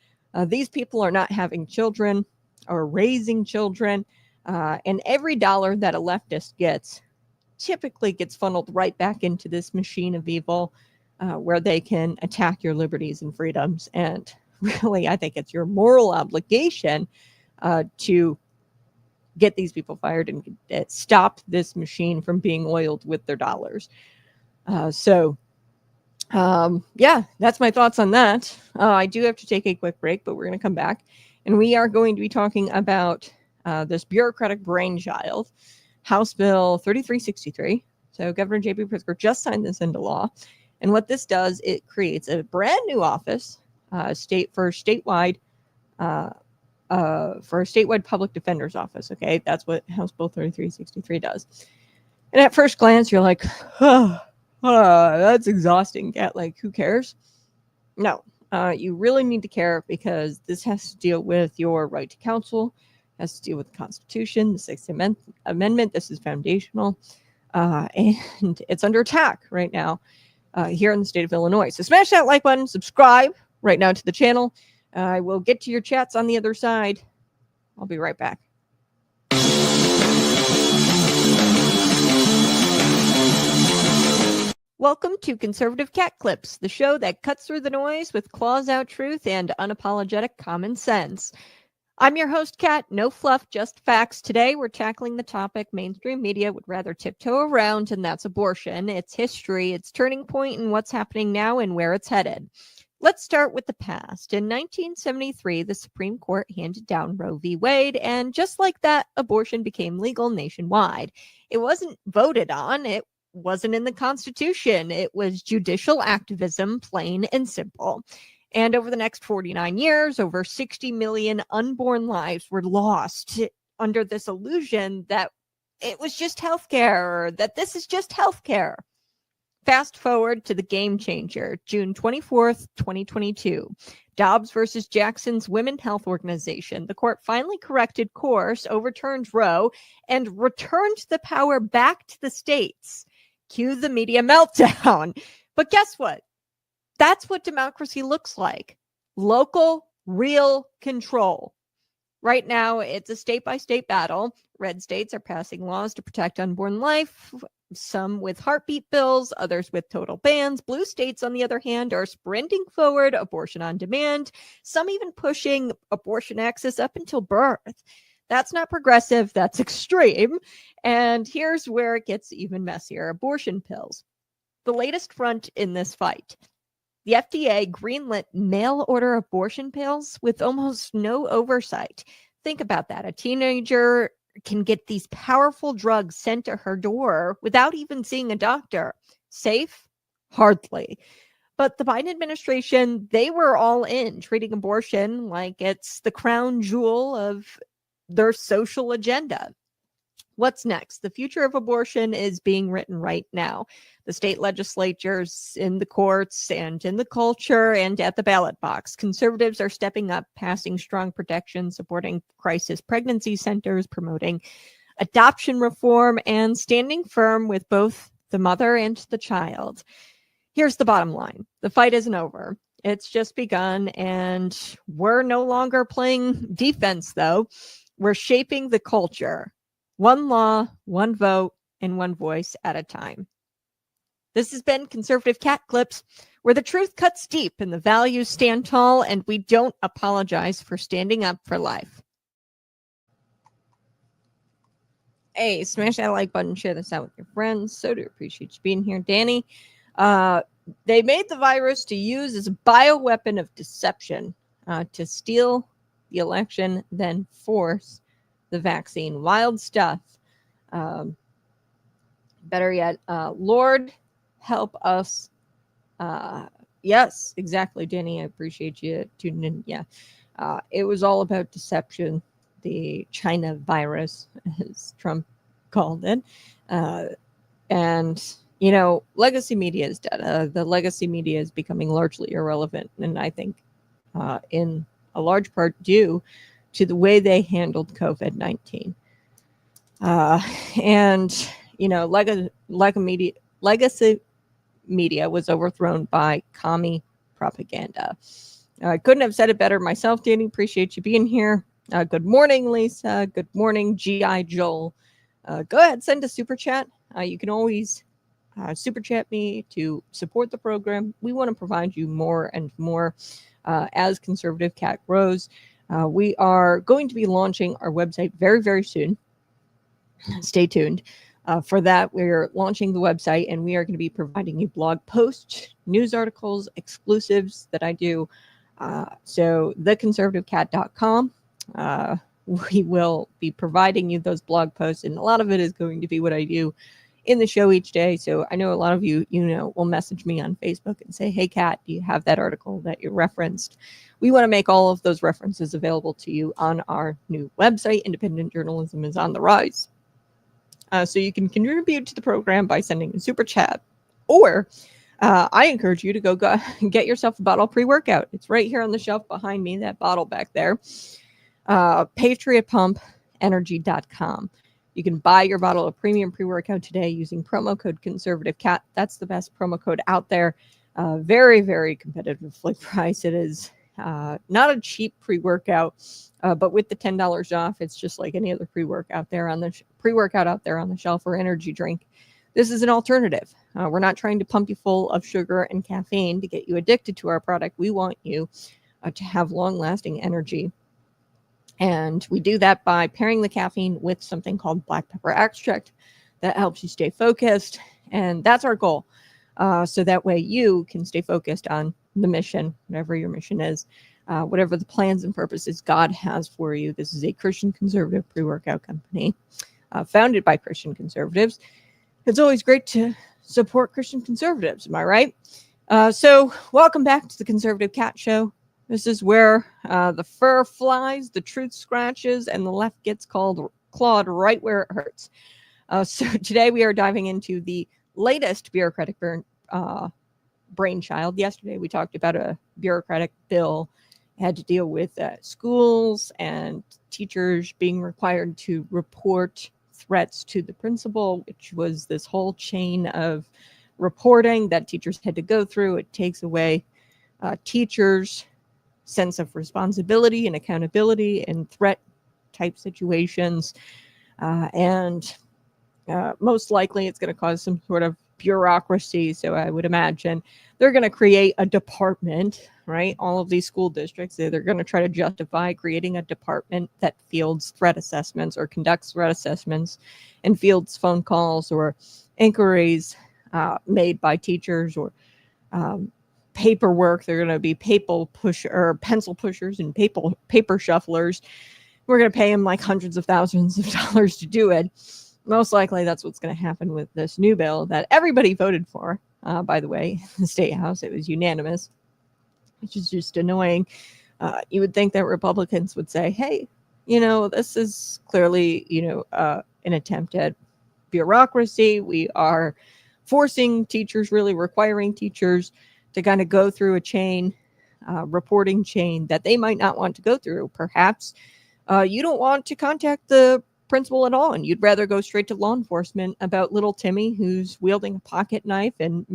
These people are not having children or raising children. And every dollar that a leftist gets typically gets funneled right back into this machine of evil where they can attack your liberties and freedoms. And really, I think it's your moral obligation to get these people fired and stop this machine from being oiled with their dollars. Yeah, that's my thoughts on that. I do have to take a quick break, but we're going to come back. And we are going to be talking about this bureaucratic brainchild, House Bill 3363. So Governor J.B. Pritzker just signed this into law. And what this does, it creates a brand new office for a statewide public defender's office. Okay, that's what House Bill 3363 does. And at first glance, you're like, that's exhausting. Kat, like, who cares? No, you really need to care, because this has to deal with your right to counsel, has to deal with the Constitution, the Sixth Amendment. This is foundational, and it's under attack right now here in the state of Illinois. So smash that like button, subscribe right now to the channel. I will get to your chats on the other side. I'll be right back. Welcome to Conservative Cat Clips, the show that cuts through the noise with claws out truth and unapologetic common sense. I'm your host, Kat. No fluff, just facts. Today, we're tackling the topic mainstream media would rather tiptoe around, and that's abortion. Its history, its turning point, and what's happening now and where it's headed. Let's start with the past. In 1973, the Supreme Court handed down Roe v. Wade, and just like that, abortion became legal nationwide. It wasn't voted on. It wasn't in the Constitution. It was judicial activism, plain and simple. And over the next 49 years, over 60 million unborn lives were lost under this illusion that it was just healthcare, or that this is just healthcare. Fast forward to the game changer, June 24th, 2022. Dobbs versus Jackson's Women's Health Organization. The court finally corrected course, overturned Roe, and returned the power back to the states. Cue the media meltdown. But guess what? That's what democracy looks like. Local, real control. Right now, it's a state-by-state battle. Red states are passing laws to protect unborn life, some with heartbeat bills, others with total bans. Blue states, on the other hand, are sprinting forward, abortion on demand, some even pushing abortion access up until birth. That's not progressive, that's extreme. And here's where it gets even messier. Abortion pills. The latest front in this fight. The FDA greenlit mail-order abortion pills with almost no oversight. Think about that. A teenager can get these powerful drugs sent to her door without even seeing a doctor. Safe? Hardly. But the Biden administration, they were all in, treating abortion like it's the crown jewel of their social agenda. What's next? The future of abortion is being written right now. The state legislatures, in the courts, and in the culture, and at the ballot box. Conservatives are stepping up, passing strong protections, supporting crisis pregnancy centers, promoting adoption reform, and standing firm with both the mother and the child. Here's the bottom line. The fight isn't over. It's just begun, and we're no longer playing defense, though. We're shaping the culture. One law, one vote, and one voice at a time. This has been Conservative Cat Clips, where the truth cuts deep and the values stand tall, and we don't apologize for standing up for life. Hey, smash that like button, share this out with your friends. So do appreciate you being here. Danny, they made the virus to use as a bioweapon of deception to steal the election, then force the vaccine. Wild stuff. Better yet, Lord, help us. Yes, exactly, Danny. I appreciate you tuning in. Yeah, it was all about deception. The China virus, as Trump called it. And, you know, legacy media is dead. The legacy media is becoming largely irrelevant. And I think in a large part due to the way they handled COVID-19. And, you know, legacy media was overthrown by commie propaganda. I couldn't have said it better myself, Danny. Appreciate you being here. Good morning, Lisa. Good morning, G.I. Joel. Go ahead, send a super chat. You can always super chat me to support the program. We want to provide you more and more as Conservative Cat grows. We are going to be launching our website very, very soon. Stay tuned. For that, we're launching the website, and we are going to be providing you blog posts, news articles, exclusives that I do. So theconservativecat.com. We will be providing you those blog posts, and a lot of it is going to be what I do in the show each day. So I know a lot of you, will message me on Facebook and say, hey, Kat, do you have that article that you referenced? We want to make all of those references available to you on our new website. Independent journalism is on the rise. So you can contribute to the program by sending a super chat, or I encourage you to go get yourself a bottle of pre-workout. It's right here on the shelf behind me, that bottle back there. PatriotPumpEnergy.com. You can buy your bottle of premium pre-workout today using promo code ConservativeCat. That's the best promo code out there. Very, very competitively priced. It is not a cheap pre-workout, but with the $10 off, it's just like any other pre-workout out there on the shelf or energy drink. This is an alternative. We're not trying to pump you full of sugar and caffeine to get you addicted to our product. We want you to have long-lasting energy. And we do that by pairing the caffeine with something called black pepper extract that helps you stay focused. And that's our goal. So that way you can stay focused on the mission, whatever your mission is, whatever the plans and purposes God has for you. This is a Christian conservative pre-workout company founded by Christian conservatives. It's always great to support Christian conservatives. Am I right? So welcome back to the Conservative Cat Show. This is where the fur flies, the truth scratches, and the left gets clawed right where it hurts. So today we are diving into the latest bureaucratic brainchild. Yesterday we talked about a bureaucratic bill. It had to deal with schools and teachers being required to report threats to the principal, which was this whole chain of reporting that teachers had to go through. It takes away teachers' sense of responsibility and accountability in threat type situations. And most likely it's going to cause some sort of bureaucracy. So I would imagine they're going to create a department, right? All of these school districts, they're going to try to justify creating a department that fields threat assessments or conducts threat assessments and fields phone calls or inquiries made by teachers or paperwork. They're going to be pencil pushers and paper shufflers. We're going to pay them like hundreds of thousands of dollars to do it. Most likely that's what's going to happen with this new bill that everybody voted for. by the way, the state house. It was unanimous, which is just annoying. You would think that Republicans would say, hey, this is clearly, an attempt at bureaucracy. We are forcing teachers, really requiring teachers to kind of go through a chain, reporting chain that they might not want to go through. Perhaps you don't want to contact the principal at all, and you'd rather go straight to law enforcement about little Timmy, who's wielding a pocket knife and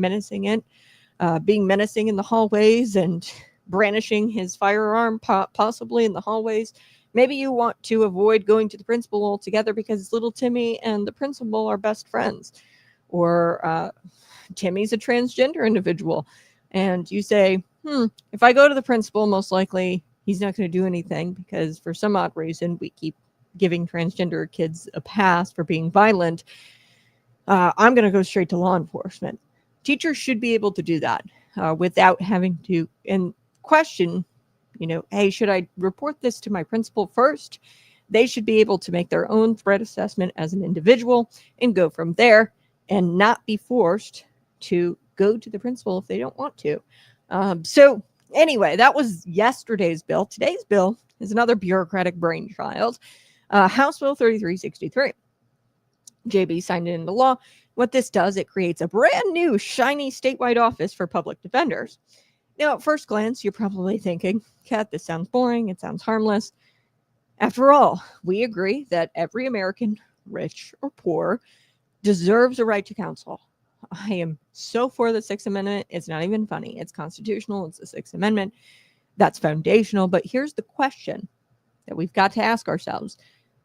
being menacing in the hallways and brandishing his firearm possibly in the hallways. Maybe you want to avoid going to the principal altogether because little Timmy and the principal are best friends. Or Timmy's a transgender individual. And you say, if I go to the principal, most likely he's not going to do anything because for some odd reason we keep giving transgender kids a pass for being violent. I'm going to go straight to law enforcement. Teachers should be able to do that without having to question, hey, should I report this to my principal first? They should be able to make their own threat assessment as an individual and go from there and not be forced to go to the principal if they don't want to. So anyway, that was yesterday's bill. Today's bill is another bureaucratic brainchild. House Bill 3363. JB signed it into law. What this does, it creates a brand new shiny statewide office for public defenders. Now, at first glance, you're probably thinking, Kat, this sounds boring. It sounds harmless. After all, we agree that every American, rich or poor, deserves a right to counsel. I am so for the Sixth Amendment. It's not even funny. It's constitutional. It's the Sixth Amendment. That's foundational. But here's the question that we've got to ask ourselves.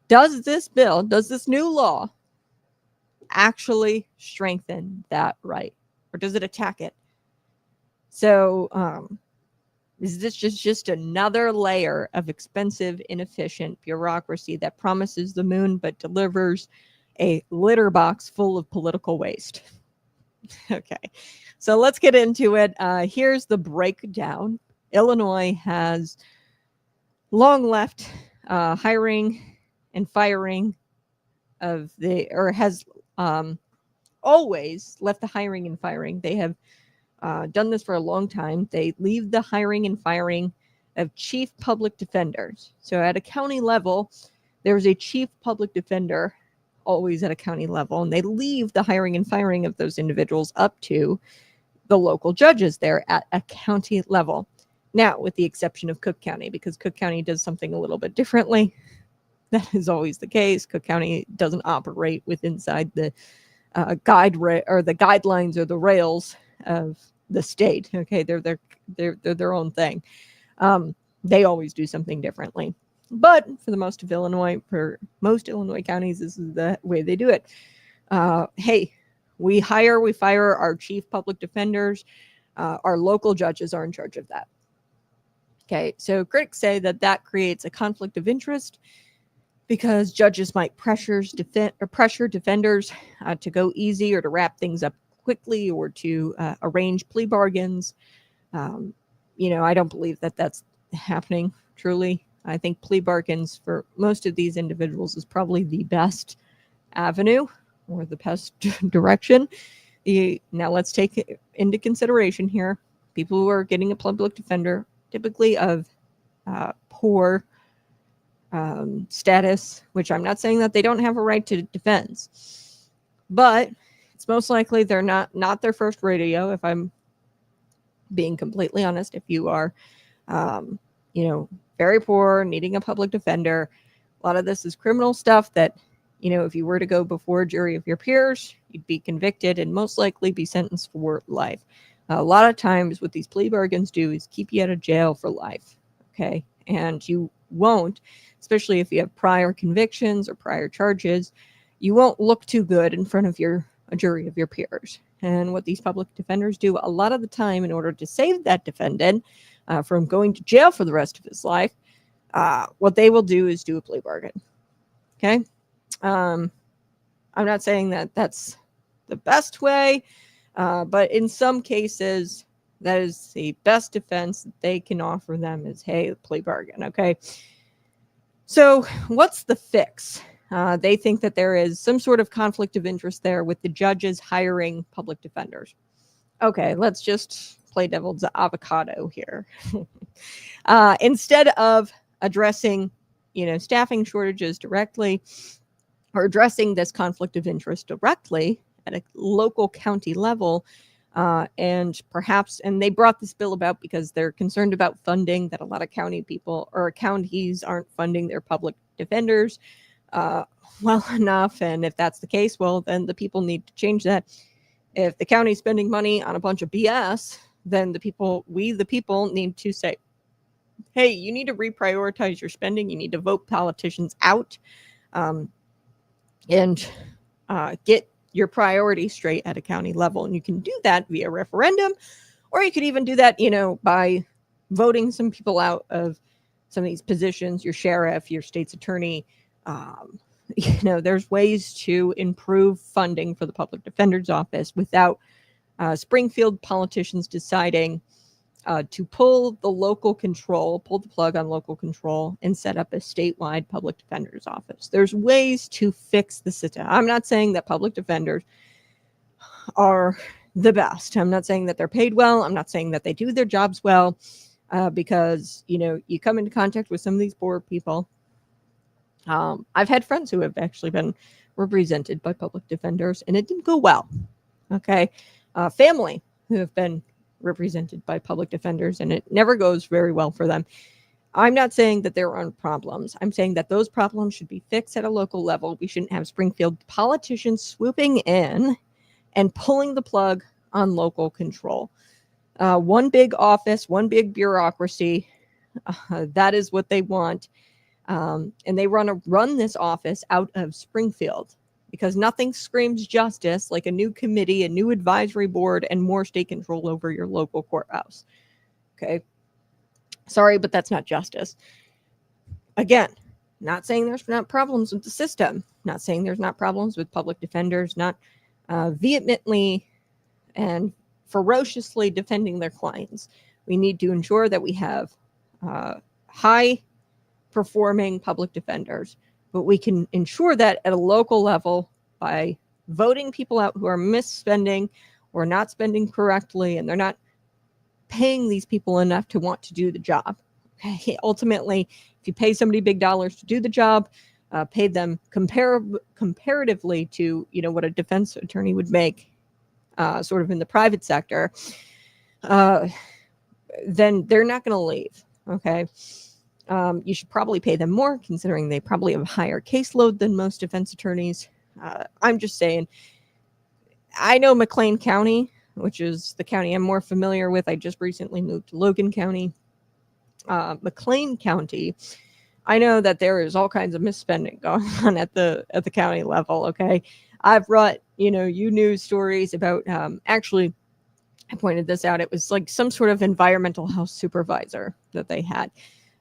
Does this new law actually strengthen that right? Or does it attack it? So is this just another layer of expensive, inefficient bureaucracy that promises the moon but delivers a litter box full of political waste? Okay, so let's get into it. Here's the breakdown. Illinois has long left hiring and firing has always left the hiring and firing. They have done this for a long time. They leave the hiring and firing of chief public defenders. So at a county level, there's a chief public defender always at a county level, and they leave the hiring and firing of those individuals up to the local judges there at a county level. Now, with the exception of Cook County, because Cook County does something a little bit differently. That is always the case. Cook County doesn't operate inside the guidelines or the rails of the state. Okay, they're their own thing. They always do something differently. But for most Illinois counties, this is the way they do it. Hey, we fire our chief public defenders. Our local judges are in charge of that. Okay, so critics say that creates a conflict of interest because judges might pressure defenders to go easy or to wrap things up quickly or to arrange plea bargains. I don't believe that that's happening truly. I think plea bargains for most of these individuals is probably the best avenue or the best direction. Now let's take into consideration here people who are getting a public defender, typically of poor status, which I'm not saying that they don't have a right to defense, but it's most likely they're not their first rodeo. If I'm being completely honest, if you are, very poor, needing a public defender, a lot of this is criminal stuff that, if you were to go before a jury of your peers, you'd be convicted and most likely be sentenced for life. A lot of times what these plea bargains do is keep you out of jail for life. Okay. And you won't, especially if you have prior convictions or prior charges, you won't look too good in front of a jury of your peers. And what these public defenders do a lot of the time in order to save that defendant from going to jail for the rest of his life, what they will do is do a plea bargain. Okay. I'm not saying that that's the best way, but in some cases, that is the best defense that they can offer them is, hey, plea bargain. Okay. So what's the fix? They think that there is some sort of conflict of interest there with the judges hiring public defenders. okay, let's just play devil's avocado here. Instead of addressing, staffing shortages directly or addressing this conflict of interest directly at a local county level, and they brought this bill about because they're concerned about funding, that a lot of counties aren't funding their public defenders well enough. And if that's the case, well, then the people need to change that. If the county's spending money on a bunch of BS, then we the people need to say, hey, you need to reprioritize your spending. You need to vote politicians out, and get your priorities straight at a county level. And you can do that via referendum, or you could even do that, by voting some people out of some of these positions, your sheriff, your state's attorney. There's ways to improve funding for the public defender's office without Springfield politicians deciding to pull the plug on local control and set up a statewide public defender's office. There's ways to fix the system. I'm not saying that public defenders are the best. I'm not saying that they're paid well. I'm not saying that they do their jobs well, because, you come into contact with some of these poor people. I've had friends who have actually been represented by public defenders, and it didn't go well. Okay. Family who have been represented by public defenders, and it never goes very well for them. I'm not saying that there aren't problems. I'm saying that those problems should be fixed at a local level. We shouldn't have Springfield politicians swooping in and pulling the plug on local control. One big office, one big bureaucracy. That is what they want. And they run this office out of Springfield, because nothing screams justice like a new committee, a new advisory board, and more state control over your local courthouse. Okay. Sorry, but that's not justice. Again, not saying there's not problems with the system, not saying there's not problems with public defenders, not vehemently and ferociously defending their clients. We need to ensure that we have high performing public defenders, but we can ensure that at a local level by voting people out who are misspending or not spending correctly, and they're not paying these people enough to want to do the job. Okay. Ultimately, if you pay somebody big dollars to do the job, pay them comparatively to what a defense attorney would make sort of in the private sector, then they're not going to leave. Okay. You should probably pay them more, considering they probably have a higher caseload than most defense attorneys. I'm just saying, I know McLean County, which is the county I'm more familiar with. I just recently moved to Logan County. McLean County, I know that there is all kinds of misspending going on at the county level. Okay. I've brought, you news stories about, actually, I pointed this out. It was like some sort of environmental health supervisor that they had.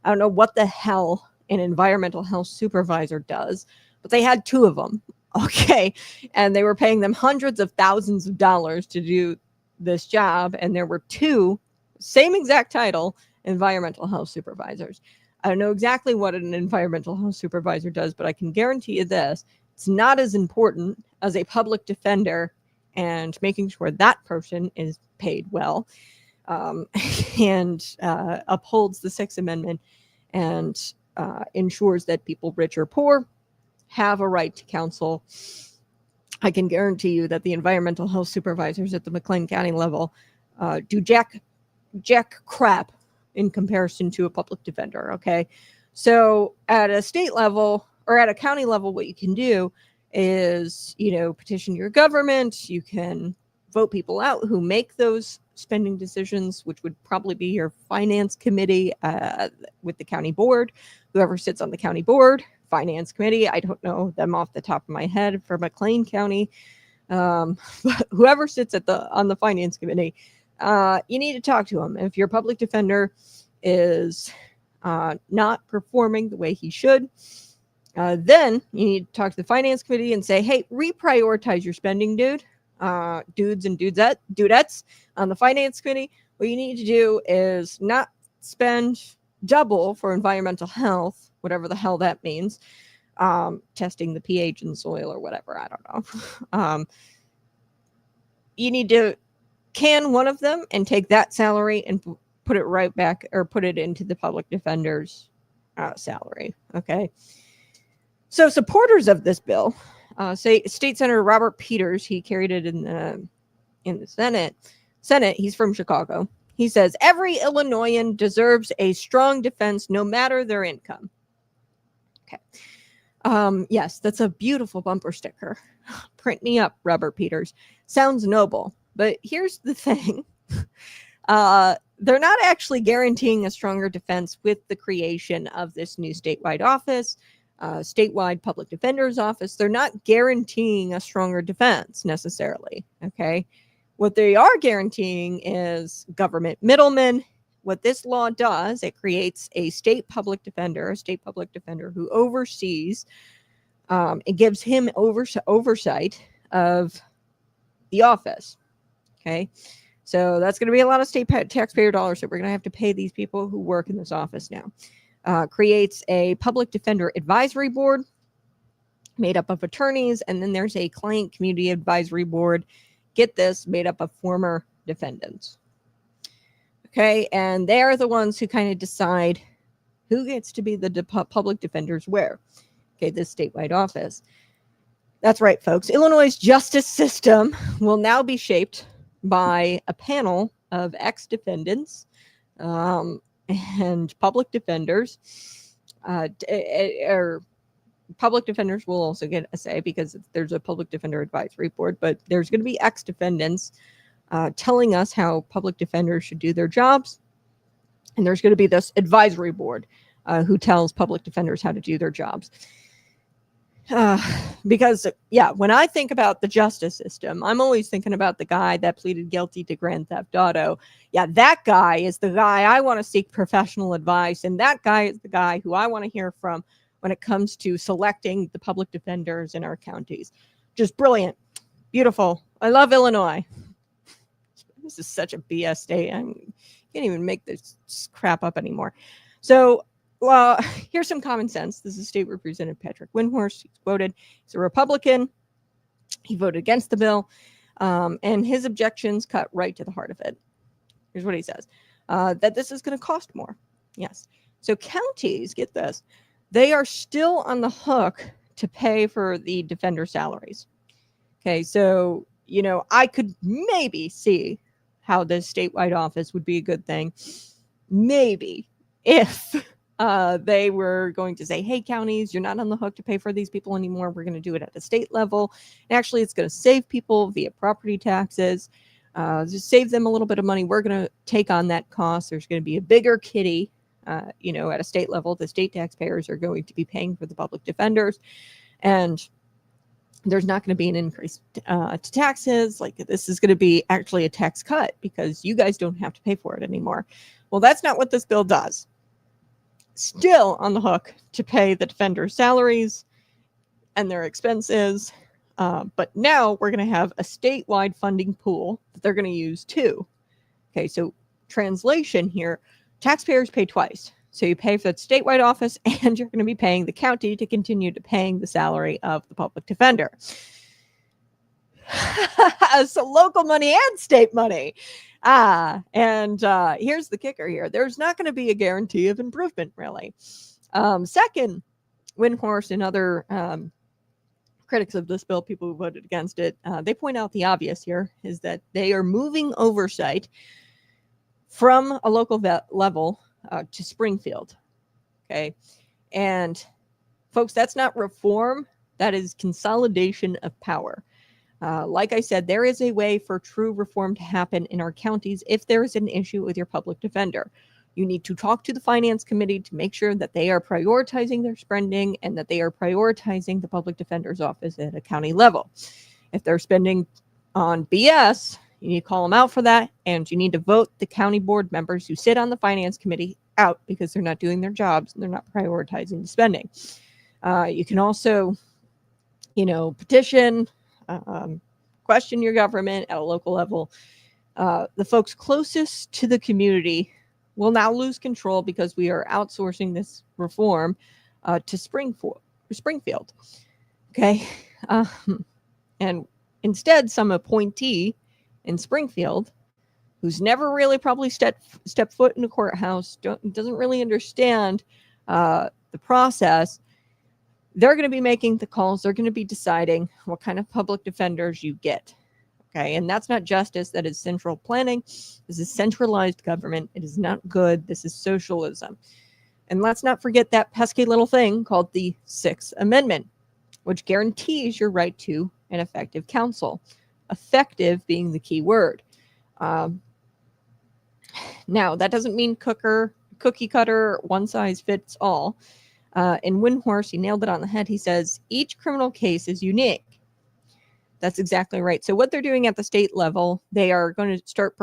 I don't know what the hell an environmental health supervisor does, but they had two of them. Okay. And they were paying them hundreds of thousands of dollars to do this job. And there were two, same exact title, environmental health supervisors. I don't know exactly what an environmental health supervisor does, but I can guarantee you this: it's not as important as a public defender and making sure that person is paid well, and upholds the Sixth Amendment and ensures that people, rich or poor, have a right to counsel. I can guarantee you that the environmental health supervisors at the McLean County level do jack crap in comparison to a public defender. Okay. So at a state level or at a county level, what you can do is, petition your government. You can vote people out who make those spending decisions, which would probably be your finance committee with the county board, whoever sits on the county board, finance committee. I don't know them off the top of my head for McLean County. But whoever sits on the finance committee, you need to talk to him. If your public defender is not performing the way he should, then you need to talk to the finance committee and say, hey, reprioritize your spending, dudes and dudettes on the finance committee. What you need to do is not spend double for environmental health, whatever the hell that means, testing the pH in soil or whatever. I don't know. You need to can one of them and take that salary and put it right back, or put it into the public defender's salary. Okay. So supporters of this bill, say State Senator Robert Peters, he carried it in the Senate. He's from Chicago. He says every Illinoisan deserves a strong defense, no matter their income. Okay. Yes, that's a beautiful bumper sticker. Print me up, Robert Peters. Sounds noble, but here's the thing. They're not actually guaranteeing a stronger defense with the creation of this new statewide office, statewide public defender's office. They're not guaranteeing a stronger defense necessarily. Okay. What they are guaranteeing is government middlemen. What this law does, it creates a state public defender who oversees, it gives him oversight of the office. Okay. So that's going to be a lot of state taxpayer dollars that we're going to have to pay these people who work in this office now. Creates a public defender advisory board made up of attorneys, and then there's a client community advisory board. Get this, made up of former defendants. Okay, and they're the ones who kind of decide who gets to be the public defenders where. Okay, this statewide office. That's right, folks. Illinois' justice system will now be shaped by a panel of ex-defendants and public defenders. Public defenders will also get a say because there's a public defender advisory board, but there's going to be ex-defendants telling us how public defenders should do their jobs. And there's going to be this advisory board who tells public defenders how to do their jobs. Because, yeah, when I think about the justice system, I'm always thinking about the guy that pleaded guilty to Grand Theft Auto. Yeah, that guy is the guy I want to seek professional advice. And that guy is the guy who I want to hear from when it comes to selecting the public defenders in our counties. Just brilliant. Beautiful. I love Illinois. This is such a BS state. I can't even make this crap up anymore. So here's some common sense. This is State Representative Patrick Windhorst. He's quoted. He's a Republican. He voted against the bill. And his objections cut right to the heart of it. Here's what he says. That this is going to cost more. Yes. So counties, get this, they are still on the hook to pay for the defender salaries. Okay, so, you know, I could maybe see how this statewide office would be a good thing. Maybe if they were going to say, hey, counties, you're not on the hook to pay for these people anymore. We're going to do it at the state level. And actually, it's going to save people via property taxes, just save them a little bit of money. We're going to take on that cost. There's going to be a bigger kitty. At a state level, the state taxpayers are going to be paying for the public defenders, and there's not going to be an increase to taxes. Like, this is going to be actually a tax cut because you guys don't have to pay for it anymore. Well, that's not what this bill does. Still on the hook to pay the defenders' salaries and their expenses, but now we're going to have a statewide funding pool that they're going to use too. Okay, so translation here. Taxpayers pay twice. So you pay for the statewide office, and you're going to be paying the county to continue to paying the salary of the public defender. So local money and state money. And here's the kicker here. There's not going to be a guarantee of improvement, really. Second, Windhorst and other critics of this bill, people who voted against it, they point out the obvious here is that they are moving oversight from a local level to Springfield. Okay. And folks, that's not reform. That is consolidation of power. Like I said, there is a way for true reform to happen in our counties if there is an issue with your public defender. You need to talk to the finance committee to make sure that they are prioritizing their spending and that they are prioritizing the public defender's office at a county level. If they're spending on BS, you need to call them out for that, and you need to vote the county board members who sit on the finance committee out because they're not doing their jobs and they're not prioritizing the spending. You can also, petition, question your government at a local level. The folks closest to the community will now lose control because we are outsourcing this reform to Springfield. Okay. And instead, some appointee in Springfield who's never really probably stepped foot in a courthouse, doesn't really understand the process, they're going to be making the calls. They're going to be deciding what kind of public defenders you get. Okay, and that's not justice. That is central planning. This is centralized government. It is not good. This is socialism. And let's not forget that pesky little thing called the Sixth Amendment, which guarantees your right to an effective counsel. Effective being the key word. Now, that doesn't mean cookie cutter, one size fits all. In Windhorse, he nailed it on the head. He says, each criminal case is unique. That's exactly right. So what they're doing at the state level, they are going to start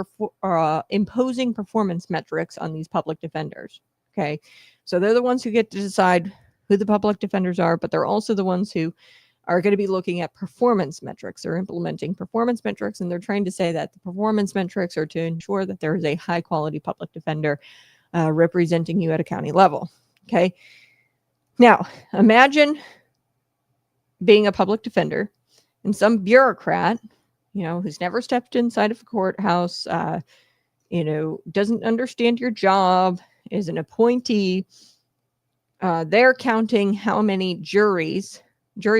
imposing performance metrics on these public defenders. Okay. So they're the ones who get to decide who the public defenders are, but they're also the ones who are going to be looking at performance metrics. They're implementing performance metrics, and they're trying to say that the performance metrics are to ensure that there is a high quality public defender representing you at a county level. Okay. Now, imagine being a public defender and some bureaucrat, who's never stepped inside of a courthouse, doesn't understand your job, is an appointee. They're counting how many jury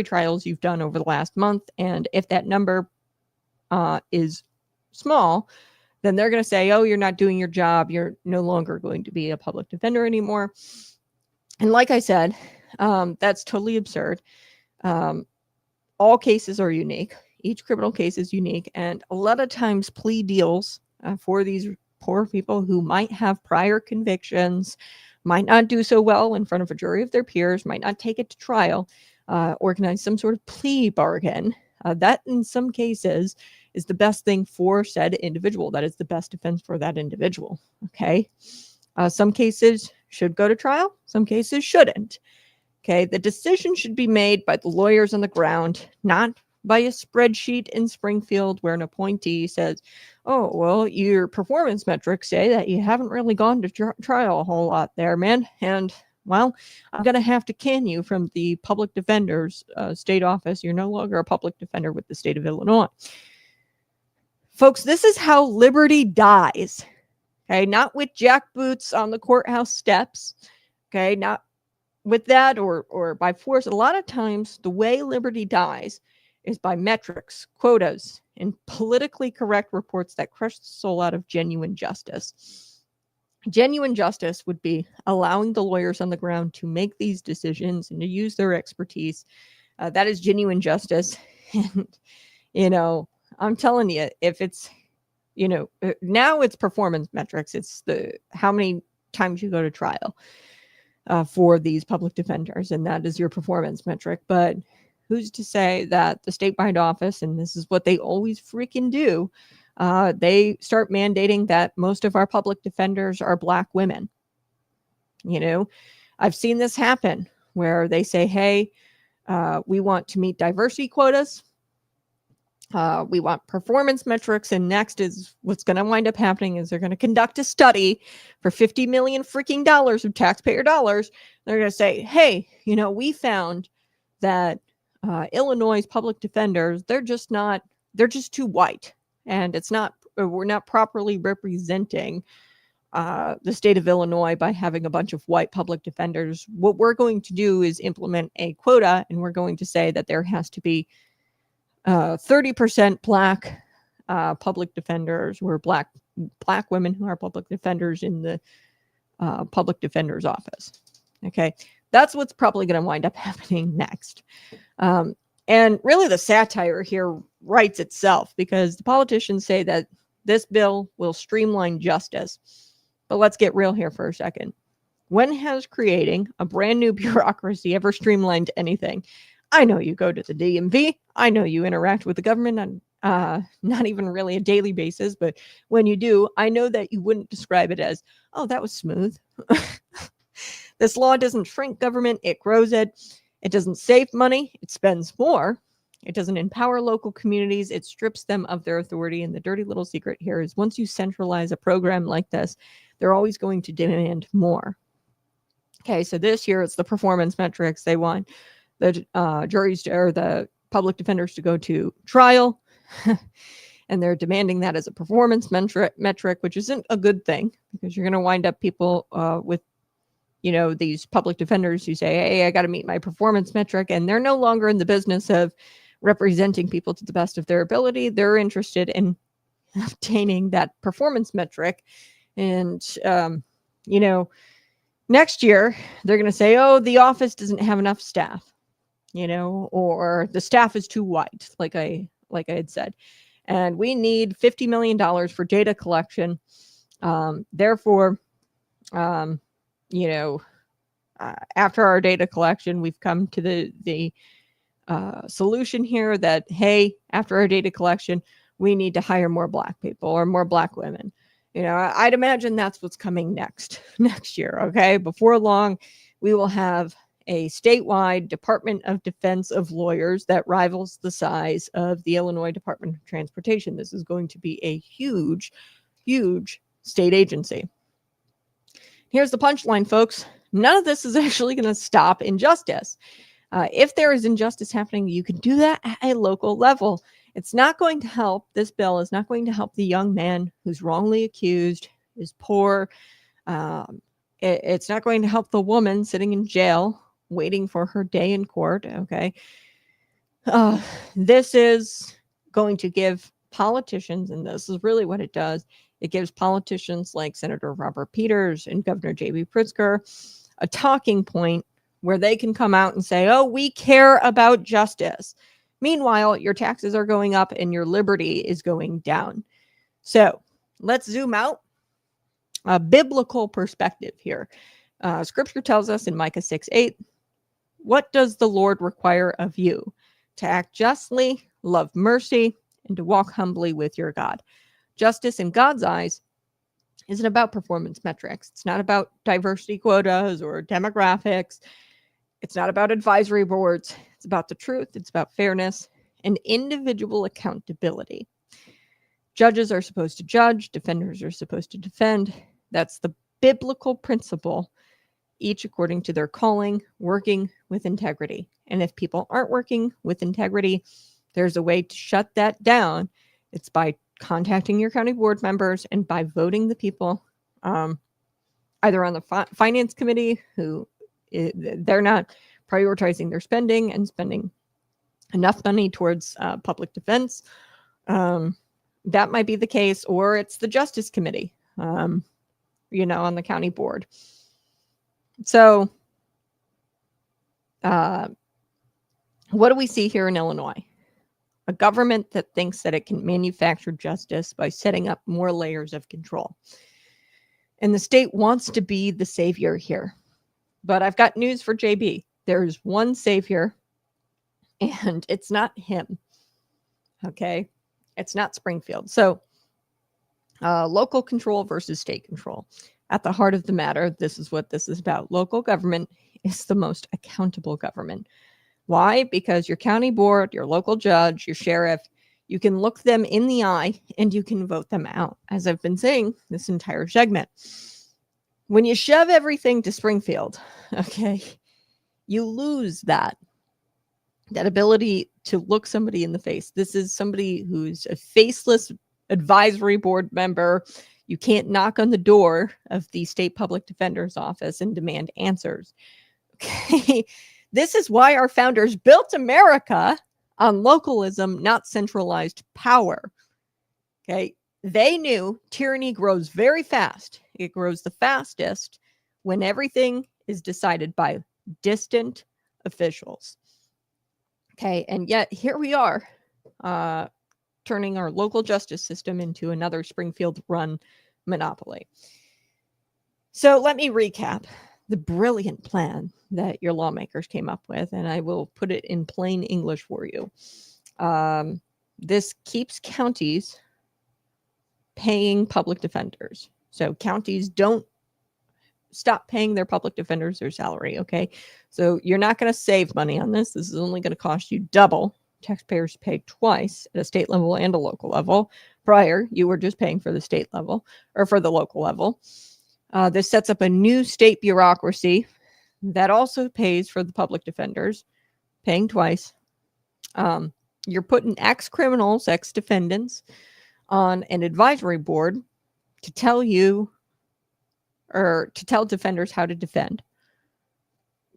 trials you've done over the last month. And if that number is small, then they're going to say, oh, you're not doing your job. You're no longer going to be a public defender anymore. And like I said, that's totally absurd. All cases are unique. Each criminal case is unique. And a lot of times plea deals for these poor people who might have prior convictions, might not do so well in front of a jury of their peers, might not take it to trial, organize some sort of plea bargain. That in some cases is the best thing for said individual. That is the best defense for that individual. Okay. Some cases should go to trial. Some cases shouldn't. Okay. The decision should be made by the lawyers on the ground, not by a spreadsheet in Springfield where an appointee says, oh, well, your performance metrics say that you haven't really gone to trial a whole lot there, man. And, well, I'm going to have to can you from the public defender's state office. You're no longer a public defender with the state of Illinois. Folks, this is how liberty dies. Okay, not with jackboots on the courthouse steps. Okay, not with that or by force. A lot of times the way liberty dies is by metrics, quotas, and politically correct reports that crush the soul out of genuine justice. Genuine justice would be allowing the lawyers on the ground to make these decisions and to use their expertise. That is genuine justice. And, I'm telling you, if it's, now it's performance metrics. It's how many times you go to trial for these public defenders, and that is your performance metric. But who's to say that the statewide office, and this is what they always freaking do, they start mandating that most of our public defenders are Black women. I've seen this happen where they say, hey, we want to meet diversity quotas. We want performance metrics. And next is what's going to wind up happening is they're going to conduct a study for $50 million freaking dollars of taxpayer dollars. They're going to say, hey, we found that Illinois' public defenders, they're just too white. And we're not properly representing the state of Illinois by having a bunch of white public defenders. What we're going to do is implement a quota, and we're going to say that there has to be 30% Black public defenders, or Black women who are public defenders in the public defender's office. Okay, that's what's probably going to wind up happening next. And really the satire here writes itself, because the politicians say that this bill will streamline justice. But let's get real here for a second. When has creating a brand new bureaucracy ever streamlined anything? I know you go to the DMV. I know you interact with the government on not even really a daily basis, but when you do, I know that you wouldn't describe it as, oh, that was smooth. This law doesn't shrink government, it grows it. It doesn't save money, it spends more. It doesn't empower local communities, it strips them of their authority. And the dirty little secret here is once you centralize a program like this, they're always going to demand more. Okay, so this year it's the performance metrics. They want the juries or the public defenders to go to trial. and they're demanding that as a performance metric, which isn't a good thing, because you're going to wind up people with, these public defenders who say, hey, I got to meet my performance metric, and they're no longer in the business of representing people to the best of their ability. They're interested in obtaining that performance metric. And, next year they're going to say, oh, the office doesn't have enough staff, or the staff is too white, like I had said, and we need $50 million for data collection. Therefore, after our data collection, we've come to the solution here that, hey, after our data collection, we need to hire more Black people or more Black women. I'd imagine that's what's coming next year. Okay. Before long, we will have a statewide Department of Defense of lawyers that rivals the size of the Illinois Department of Transportation. This is going to be a huge, huge state agency. Here's the punchline, folks. None of this is actually going to stop injustice. If there is injustice happening, you can do that at a local level. It's not going to help. This bill is not going to help the young man who's wrongly accused, is poor. It's not going to help the woman sitting in jail waiting for her day in court. Okay. This is going to give politicians, and this is really what it does, it gives politicians like Senator Robert Peters and Governor J.B. Pritzker a talking point where they can come out and say, oh, we care about justice. Meanwhile, your taxes are going up and your liberty is going down. So let's zoom out. A biblical perspective here. Scripture tells us in Micah 6:8, what does the Lord require of you? To act justly, love mercy, and to walk humbly with your God. Justice in God's eyes isn't about performance metrics. It's not about diversity quotas or demographics. It's not about advisory boards. It's about the truth. It's about fairness and individual accountability. Judges are supposed to judge. Defenders are supposed to defend. That's the biblical principle, each according to their calling, working with integrity. And if people aren't working with integrity, there's a way to shut that down. It's by contacting your county board members and by voting the people either on the finance committee who they're not prioritizing their spending and spending enough money towards public defense. That might be the case, or it's the Justice Committee, on the county board. So what do we see here in Illinois? A government that thinks that it can manufacture justice by setting up more layers of control. And the state wants to be the savior here. But I've got news for JB. There's one savior, and it's not him. Okay? It's not Springfield. So local control versus state control. At the heart of the matter, this is what this is about. Local government is the most accountable government. Why? Because your county board, your local judge, your sheriff, you can look them in the eye and you can vote them out, as I've been saying this entire segment. When you shove everything to Springfield, okay, you lose that ability to look somebody in the face. This is somebody who's a faceless advisory board member. You can't knock on the door of the state public defender's office and demand answers. Okay. This is why our founders built America on localism, not centralized power. Okay. They knew tyranny grows very fast. It grows the fastest when everything is decided by distant officials. Okay. And yet here we are, turning our local justice system into another Springfield-run monopoly. So let me recap the brilliant plan that your lawmakers came up with, and I will put it in plain English for you. This keeps counties paying public defenders. So counties don't stop paying their public defenders their salary, okay? So you're not going to save money on this. This is only going to cost you double. Taxpayers pay twice at a state level and a local level. Prior, you were just paying for the state level or for the local level. This sets up a new state bureaucracy that also pays for the public defenders, paying twice. You're putting ex-criminals, ex-defendants on an advisory board to tell you or to tell defenders how to defend.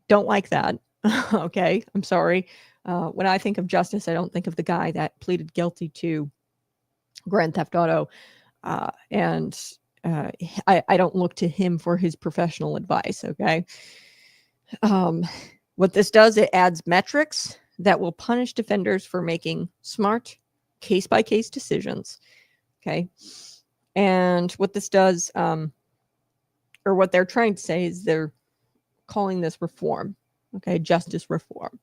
Don't like that. Okay, I'm sorry. When I think of justice, I don't think of the guy that pleaded guilty to Grand Theft Auto. And I don't look to him for his professional advice, okay? What this does, it adds metrics that will punish defenders for making smart case-by-case decisions, okay? And what this does, or what they're trying to say is they're calling this reform, okay? Justice reform.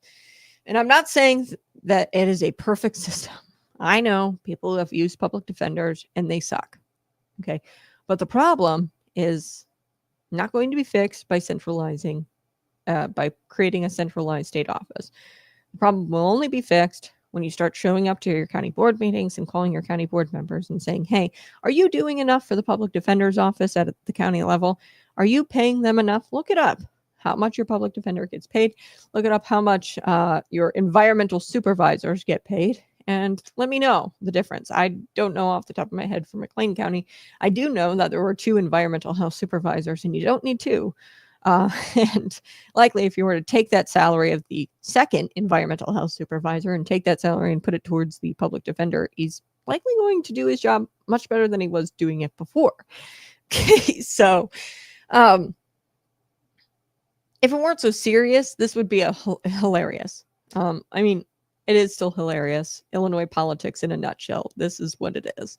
And I'm not saying that it is a perfect system. I know people have used public defenders and they suck, okay? But the problem is not going to be fixed by centralizing, by creating a centralized state office. The problem will only be fixed when you start showing up to your county board meetings and calling your county board members and saying, hey, are you doing enough for the public defender's office at the county level? Are you paying them enough? Look it up. How much your public defender gets paid. Look it up how much your environmental supervisors get paid. And let me know the difference. I don't know off the top of my head for McLean County. I do know that there were 2 environmental health supervisors, and you don't need 2. And likely, if you were to take that salary of the second environmental health supervisor and take that salary and put it towards the public defender, he's likely going to do his job much better than he was doing it before. Okay, so if it weren't so serious, this would be hilarious. I mean, it is still hilarious. Illinois politics in a nutshell. This is what it is.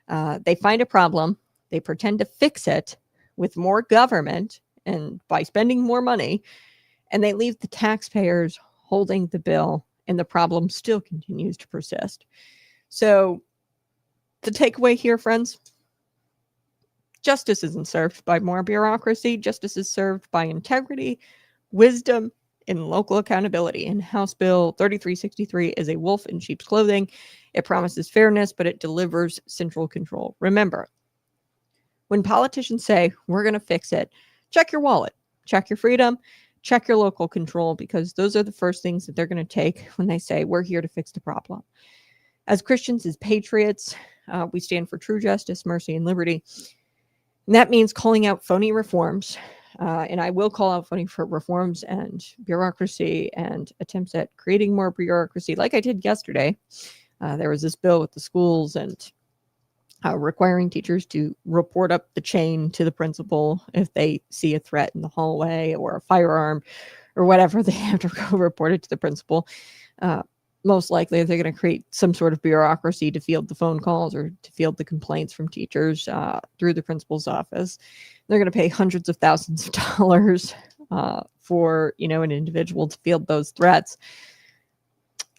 They find a problem. They pretend to fix it with more government and by spending more money, and they leave the taxpayers holding the bill, and the problem still continues to persist. So the takeaway here, friends, justice isn't served by more bureaucracy. Justice is served by integrity, wisdom, and local accountability. And House Bill 3363 is a wolf in sheep's clothing. It promises fairness, but it delivers central control. Remember, when politicians say, we're going to fix it, check your wallet, check your freedom, check your local control, because those are the first things that they're going to take when they say, we're here to fix the problem. As Christians, as patriots, we stand for true justice, mercy, and liberty. And that means calling out phony reforms. And I will call out phony reforms and bureaucracy and attempts at creating more bureaucracy, like I did yesterday. There was this bill with the schools and requiring teachers to report up the chain to the principal if they see a threat in the hallway or a firearm or whatever. They have to go report it to the principal. Most likely, they're going to create some sort of bureaucracy to field the phone calls or to field the complaints from teachers through the principal's office. They're going to pay hundreds of thousands of dollars for, an individual to field those threats.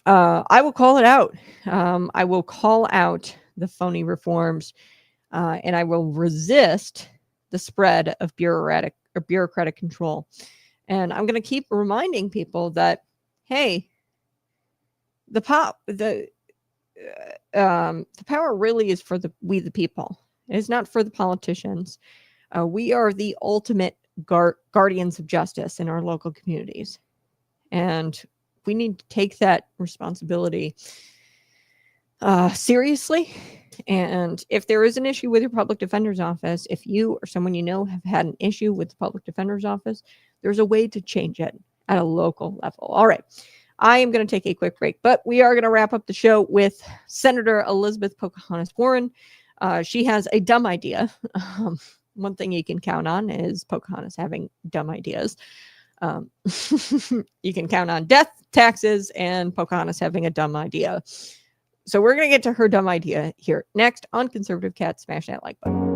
I will call it out. I will call out the phony reforms, and I will resist the spread of bureaucratic control. And I'm going to keep reminding people that, hey, the power really is for we the people. It is not for the politicians. We are the ultimate guardians of justice in our local communities, and we need to take that responsibility seriously. And if there is an issue with your public defender's office, if you or someone you know have had an issue with the public defender's office, there's a way to change it at a local level. All right. I am going to take a quick break, but we are going to wrap up the show with Senator Elizabeth Pocahontas Warren. She has a dumb idea. One thing you can count on is Pocahontas having dumb ideas. You can count on death, taxes, and Pocahontas having a dumb idea. So we're going to get to her dumb idea here next on Conservative Cat. Smash that like button.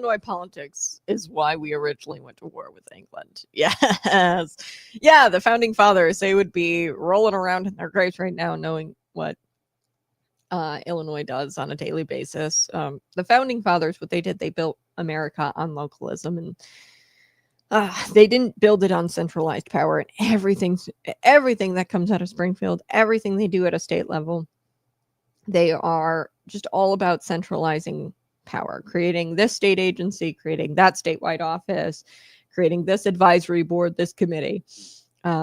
Illinois politics is why we originally went to war with England. Yes. Yeah, the founding fathers, they would be rolling around in their graves right now knowing what Illinois does on a daily basis. The founding fathers, what they did, they built America on localism, and they didn't build it on centralized power. And everything that comes out of Springfield, everything they do at a state level, they are just all about centralizing power, creating this state agency, creating that statewide office, creating this advisory board, this committee.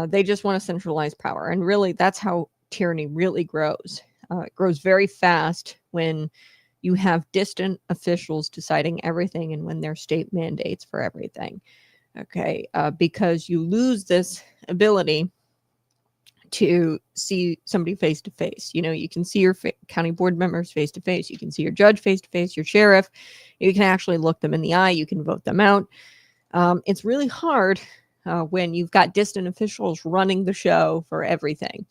They just want to centralize power. And really, that's how tyranny really grows. It grows very fast when you have distant officials deciding everything and when there's state mandates for everything. Okay, because you lose this ability to see somebody face to face. You know, you can see your county board members face to face. You can see your judge face to face, your sheriff. You can actually look them in the eye. You can vote them out. It's really hard when you've got distant officials running the show for everything.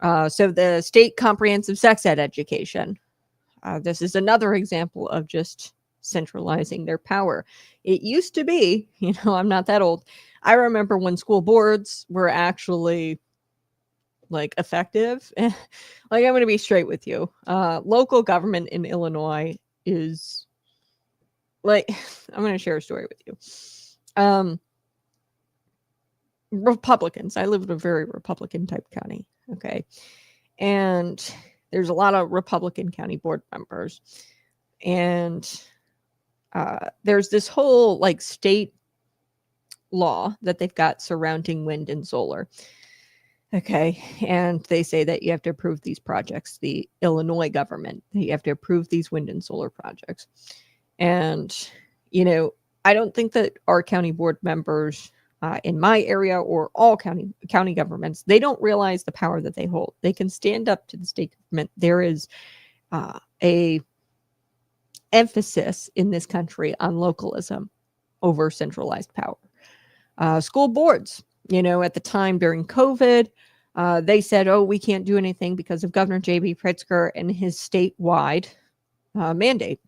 So the state comprehensive sex ed education, this is another example of just centralizing their power. It used to be, you know, I'm not that old. I remember when school boards were actually like effective. Like, I'm going to be straight with you. Local government in Illinois is like, I'm going to share a story with you. Republicans. I live in a very Republican type county. Okay. And there's a lot of Republican county board members. And there's this whole like state law that they've got surrounding wind and solar. Okay. And they say that you have to approve these projects, the Illinois government, you have to approve these wind and solar projects. And, you know, I don't think that our county board members in my area or all county governments, they don't realize the power that they hold. They can stand up to the state government. There is a emphasis in this country on localism over centralized power. School boards, you know, at the time during COVID, they said, oh, we can't do anything because of Governor J.B. Pritzker and his statewide mandate,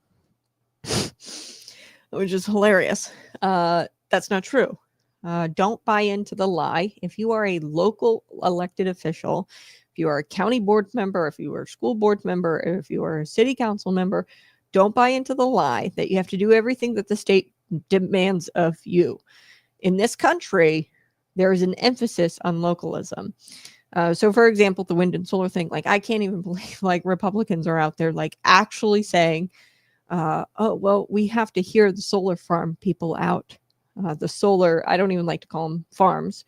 which is hilarious. That's not true. Don't buy into the lie. If you are a local elected official, if you are a county board member, if you are a school board member, if you are a city council member, don't buy into the lie that you have to do everything that the state demands of you. In this country, there is an emphasis on localism. So, for example, the wind and solar thing, like, I can't even believe like Republicans are out there like actually saying, oh, well, we have to hear the solar farm people out. The solar, I don't even like to call them farms.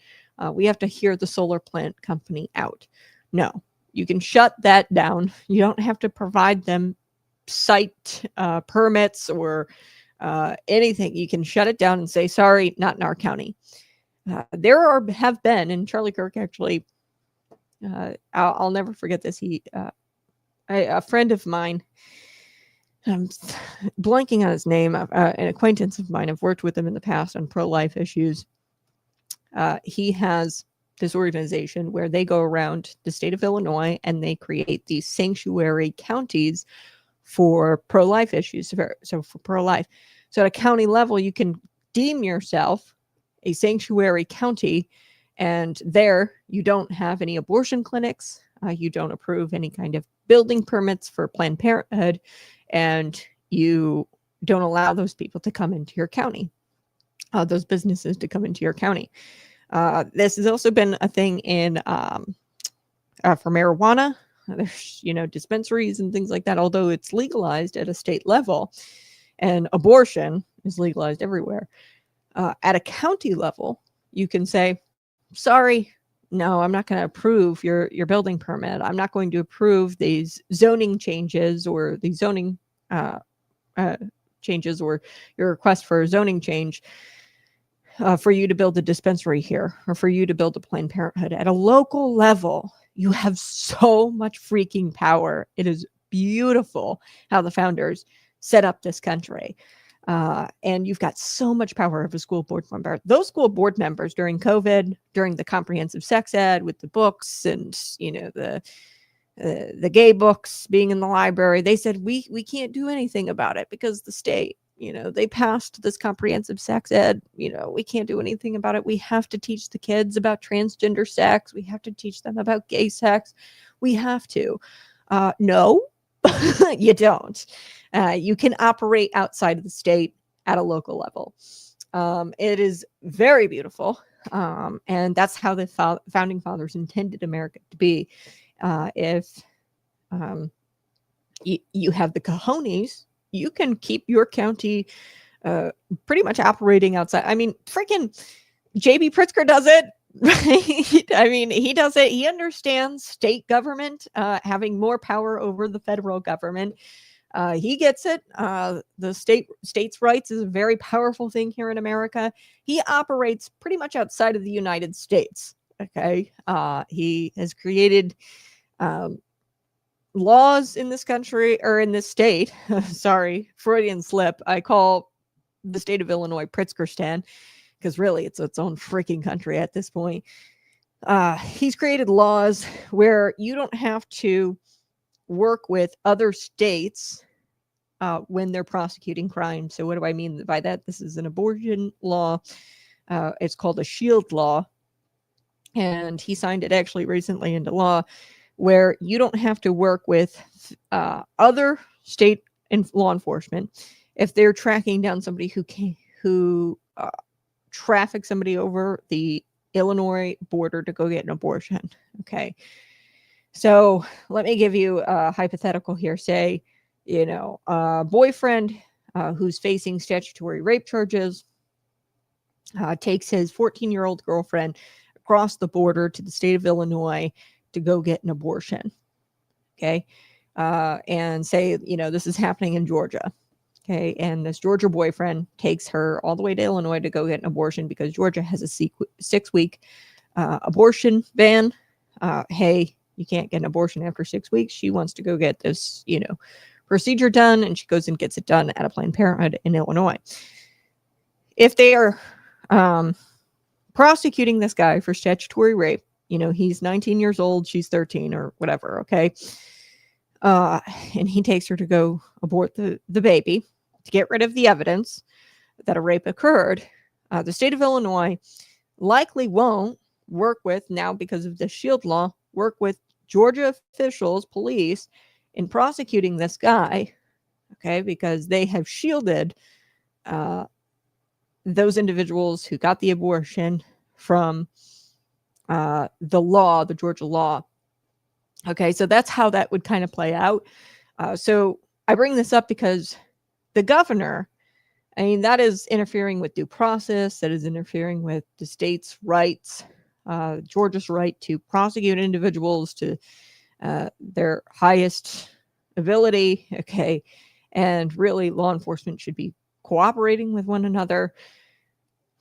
We have to hear the solar plant company out. No, you can shut that down. You don't have to provide them site permits or anything. You can shut it down and say, sorry, not in our county. There have been, and Charlie Kirk actually, I'll never forget this. A friend of mine, I'm blanking on his name, an acquaintance of mine, I've worked with him in the past on pro-life issues. He has this organization where they go around the state of Illinois and they create these sanctuary counties for pro-life issues. So for pro-life. So at a county level, you can deem yourself a sanctuary county, and there you don't have any abortion clinics. You don't approve any kind of building permits for Planned Parenthood, and you don't allow those people to come into your county, those businesses to come into your county. This has also been a thing in for marijuana. There's, you know, dispensaries and things like that, although it's legalized at a state level, and abortion is legalized everywhere. At a county level, you can say, sorry, no, I'm not going to approve your building permit. I'm not going to approve these zoning changes or the zoning changes or your request for a zoning change for you to build a dispensary here or for you to build a Planned Parenthood. At a local level, you have so much freaking power. It is beautiful how the founders set up this country. And you've got so much power of a school board member. Those school board members during COVID, during the comprehensive sex ed with the books and, you know, the gay books being in the library, they said, we can't do anything about it because the state they passed this comprehensive sex ed. We can't do anything about it. We have to teach the kids about transgender sex. We have to teach them about gay sex. We have to. No, you don't. You can operate outside of the state at a local level. It is very beautiful. And that's how the founding fathers intended America to be. If you have the cojones, you can keep your county pretty much operating outside. I mean, freaking J.B. Pritzker does it, right? I mean, he does it. He understands state government having more power over the federal government. He gets it. The states' rights is a very powerful thing here in America. He operates pretty much outside of the United States. Okay. He has created laws in this country, or in this state. Sorry, Freudian slip. I call the state of Illinois Pritzkerstan, because really it's its own freaking country at this point. He's created laws where you don't have to work with other states when they're prosecuting crime. So what do I mean by that? This is an abortion law. It's called a shield law. And he signed it actually recently into law, where you don't have to work with other state law enforcement if they're tracking down somebody who traffics somebody over the Illinois border to go get an abortion. Okay. So let me give you a hypothetical here. Say, a boyfriend who's facing statutory rape charges takes his 14-year-old girlfriend across the border to the state of Illinois to go get an abortion. Okay. And say, this is happening in Georgia. Okay. And this Georgia boyfriend takes her all the way to Illinois to go get an abortion because Georgia has a 6-week abortion ban. Hey, you can't get an abortion after 6 weeks. She wants to go get this, procedure done, and she goes and gets it done at a Planned Parenthood in Illinois. If they are prosecuting this guy for statutory rape, he's 19 years old, she's 13 or whatever, okay? And he takes her to go abort the baby to get rid of the evidence that a rape occurred. The state of Illinois likely won't work with, now because of the shield law, work with Georgia officials, police, in prosecuting this guy, okay? Because they have shielded those individuals who got the abortion from the Georgia law. Okay, so that's how that would kind of play out. So I bring this up because the governor, that is interfering with due process, that is interfering with the state's rights, Georgia's right to prosecute individuals to their highest ability, okay? And really, law enforcement should be cooperating with one another.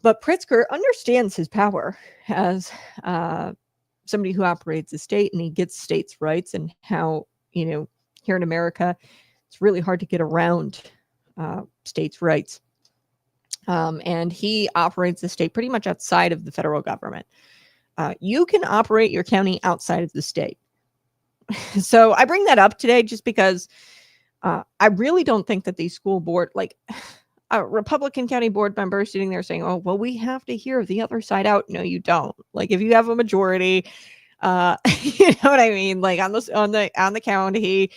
But Pritzker understands his power as somebody who operates the state, and he gets states' rights, and how, here in America, it's really hard to get around states' rights. And he operates the state pretty much outside of the federal government. You can operate your county outside of the state. So I bring that up today just because I really don't think that these school board, Republican county board members sitting there saying, oh, well, we have to hear the other side out. No, you don't. If you have a majority, you know what I mean? On the county,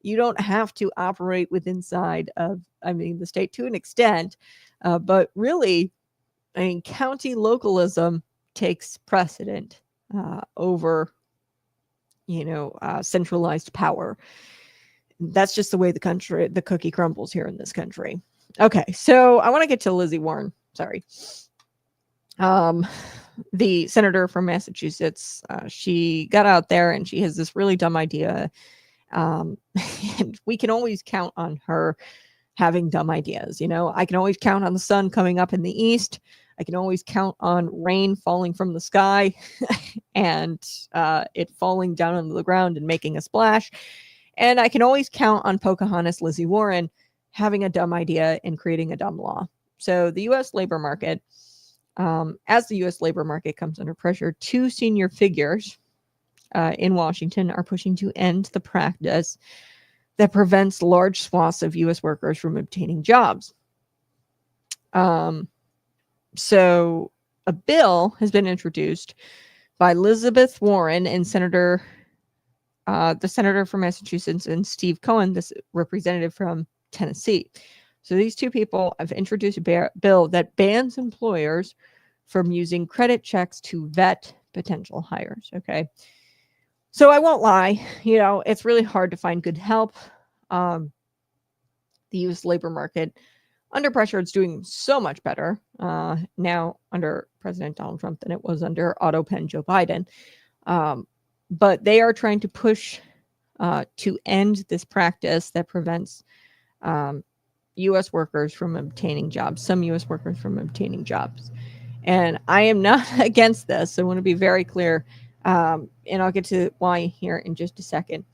you don't have to operate inside of, the state to an extent. But really, county localism takes precedent over, centralized power. That's just the way the cookie crumbles here in this country. Okay, so I want to get to Lizzie Warren. Sorry. The senator from Massachusetts, she got out there and she has this really dumb idea. And we can always count on her having dumb ideas. I can always count on the sun coming up in the east. I can always count on rain falling from the sky and it falling down onto the ground and making a splash. And I can always count on Pocahontas Lizzie Warren having a dumb idea and creating a dumb law. So the U.S. labor market, as the U.S. labor market comes under pressure, two senior figures in Washington are pushing to end the practice that prevents large swaths of U.S. workers from obtaining jobs. So a bill has been introduced by Elizabeth Warren and the senator from Massachusetts, and Steve Cohen, this representative from Tennessee. So these two people have introduced a bill that bans employers from using credit checks to vet potential hires. Okay. So I won't lie, it's really hard to find good help. The U.S. labor market under pressure, it's doing so much better now under President Donald Trump than it was under Auto Pen Joe Biden. But they are trying to push to end this practice that prevents U.S. workers from obtaining jobs, some U.S. workers from obtaining jobs. And I am not against this. I want to be very clear. And I'll get to why here in just a second.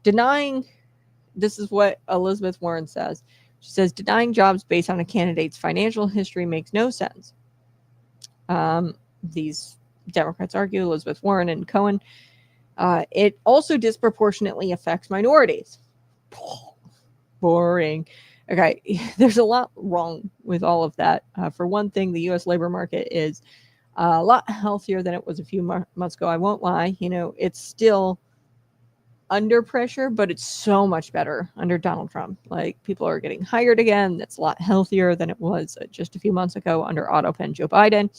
This is what Elizabeth Warren says. She says, denying jobs based on a candidate's financial history makes no sense. These Democrats argue, Elizabeth Warren and Cohen. It also disproportionately affects minorities. Boring. Okay, there's a lot wrong with all of that. For one thing, the U.S. labor market is a lot healthier than it was a few months ago. I won't lie. It's still under pressure, but it's so much better under Donald Trump. Like, people are getting hired again. That's a lot healthier than it was just a few months ago under Auto Pen Joe Biden.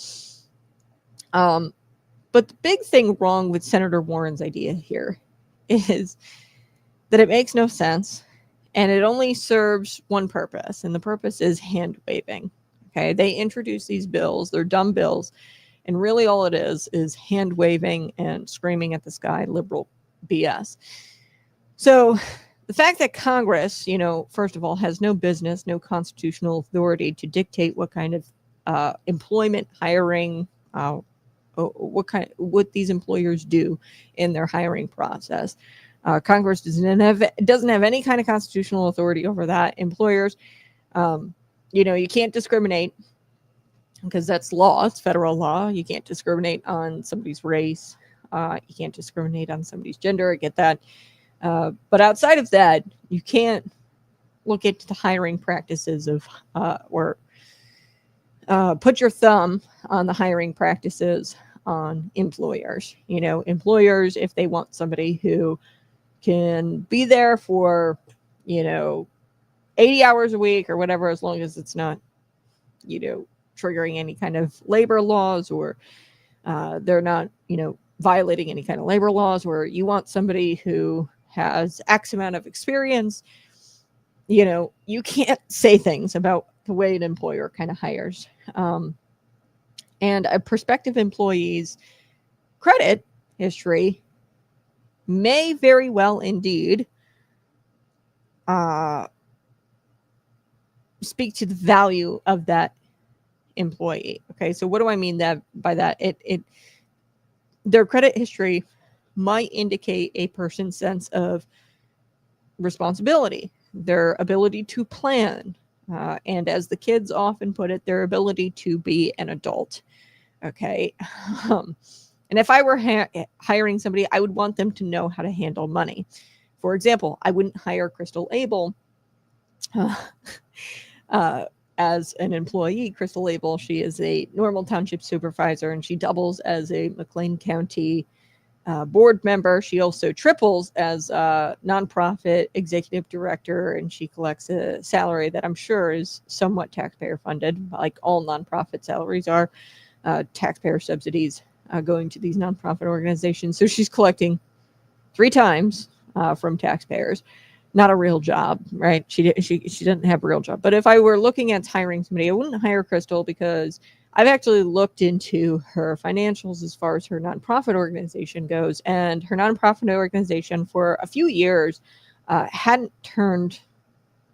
But the big thing wrong with Senator Warren's idea here is that it makes no sense, and it only serves one purpose, and the purpose is hand waving. Okay, they introduce these bills, they're dumb bills, and really all it is hand waving and screaming at the sky liberal BS. So the fact that Congress, first of all, has no business, no constitutional authority to dictate what kind of employment hiring, what these employers do in their hiring process. Congress doesn't have any kind of constitutional authority over that. Employers, you can't discriminate because that's law. It's federal law. You can't discriminate on somebody's race. You can't discriminate on somebody's gender. I get that. But outside of that, you can't look into the hiring practices of or put your thumb on the hiring practices on employers. Employers, if they want somebody who can be there for, 80 hours a week or whatever, as long as it's not, triggering any kind of labor laws, or they're not, violating any kind of labor laws, or you want somebody who has X amount of experience, you can't say things about the way an employer kind of hires. And a prospective employee's credit history may very well indeed speak to the value of that employee. Okay, so what do I mean by that? Their credit history might indicate a person's sense of responsibility, their ability to plan, and as the kids often put it, their ability to be an adult. Okay. And if I were hiring somebody, I would want them to know how to handle money. For example, I wouldn't hire Crystal Abel as an employee. Crystal Abel, she is a Normal Township supervisor, and she doubles as a McLean County board member. She also triples as a nonprofit executive director, and she collects a salary that I'm sure is somewhat taxpayer funded, like all nonprofit salaries are, taxpayer subsidies going to these nonprofit organizations. So she's collecting 3 times from taxpayers. Not a real job, right? She doesn't have a real job. But if I were looking at hiring somebody, I wouldn't hire Crystal, because I've actually looked into her financials as far as her nonprofit organization goes, and her nonprofit organization for a few years hadn't turned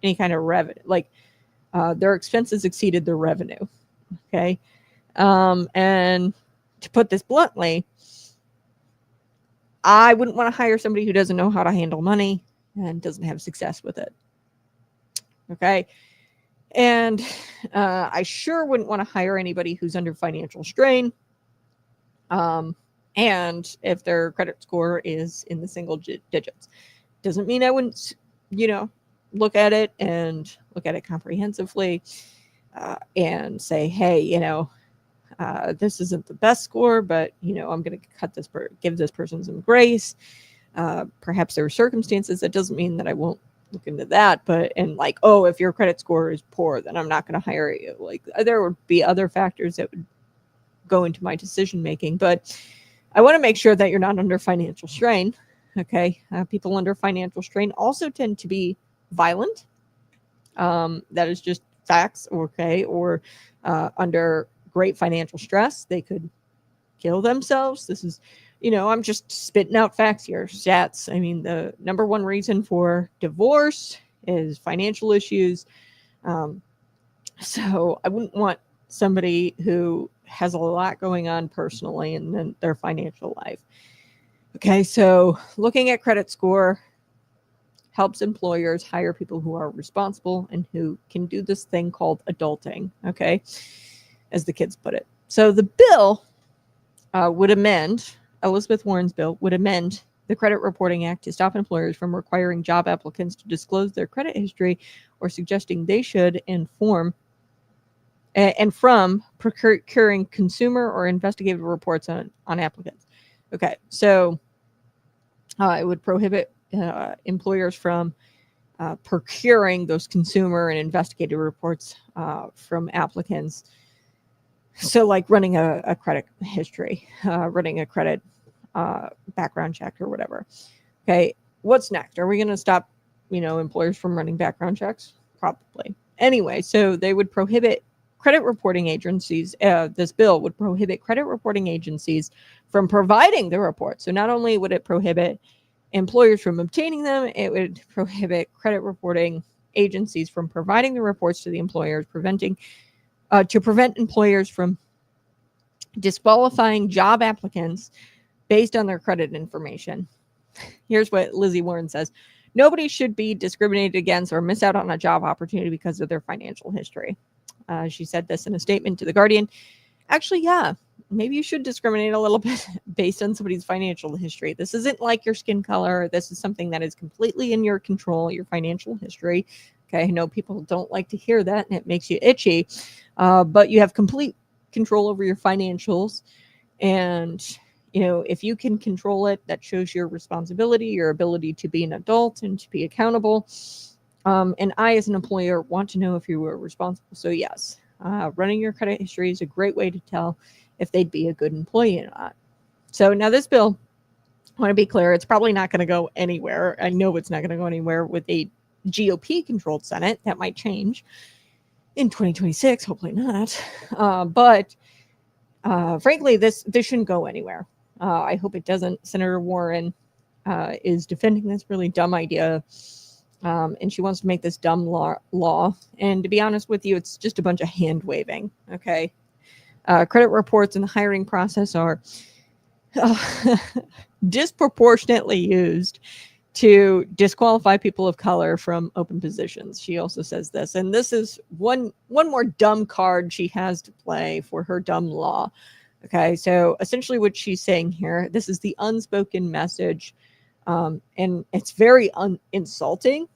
any kind of revenue. Like their expenses exceeded their revenue. Okay. And to put this bluntly, I wouldn't want to hire somebody who doesn't know how to handle money and doesn't have success with it. Okay. And I sure wouldn't want to hire anybody who's under financial strain. And if their credit score is in the single digits. Doesn't mean I wouldn't, look at it comprehensively. and say, hey, this isn't the best score, but I'm going to give this person some grace. Perhaps there are circumstances. That doesn't mean that I won't look into that, and like, oh, if your credit score is poor, then I'm not going to hire you. Like, there would be other factors that would go into my decision making, but I want to make sure that you're not under financial strain. Okay. People under financial strain also tend to be violent. That is just facts. Okay. Or under great financial stress, they could kill themselves. This is, I'm just spitting out facts here, stats. I mean, the number one reason for divorce is financial issues. So I wouldn't want somebody who has a lot going on personally and then their financial life. Okay, so looking at credit score helps employers hire people who are responsible and who can do this thing called adulting, okay, as the kids put it. So the bill would amend, Elizabeth Warren's bill would amend the Credit Reporting Act to stop employers from requiring job applicants to disclose their credit history or suggesting they should and from procuring consumer or investigative reports on applicants. Okay, so it would prohibit employers from procuring those consumer and investigative reports from applicants. So like running a credit history, running a credit background check or whatever. Okay, what's next? Are we going to stop, employers from running background checks? Probably. Anyway, so they would prohibit credit reporting agencies. This bill would prohibit credit reporting agencies from providing the reports. So not only would it prohibit employers from obtaining them, it would prohibit credit reporting agencies from providing the reports to the employers, to prevent employers from disqualifying job applicants based on their credit information. Here's what Lizzie Warren says. Nobody should be discriminated against or miss out on a job opportunity because of their financial history. She said this in a statement to The Guardian. Actually, yeah, maybe you should discriminate a little bit based on somebody's financial history. This isn't like your skin color. This is something that is completely in your control, your financial history. Okay, I know people don't like to hear that and it makes you itchy, but you have complete control over your financials. And, if you can control it, that shows your responsibility, your ability to be an adult and to be accountable. And I, as an employer, want to know if you were responsible. So yes, running your credit history is a great way to tell if they'd be a good employee or not. So now this bill, I want to be clear, it's probably not going to go anywhere. I know it's not going to go anywhere with a GOP-controlled Senate. That might change in 2026, hopefully not. But frankly, this shouldn't go anywhere. I hope it doesn't. Senator Warren is defending this really dumb idea. And she wants to make this dumb law. And to be honest with you, it's just a bunch of hand waving. Okay. Credit reports in the hiring process are disproportionately used to disqualify people of color from open positions. She also says this, and this is one more dumb card she has to play for her dumb law. Okay. So essentially what she's saying here, this is the unspoken message. And it's very insulting,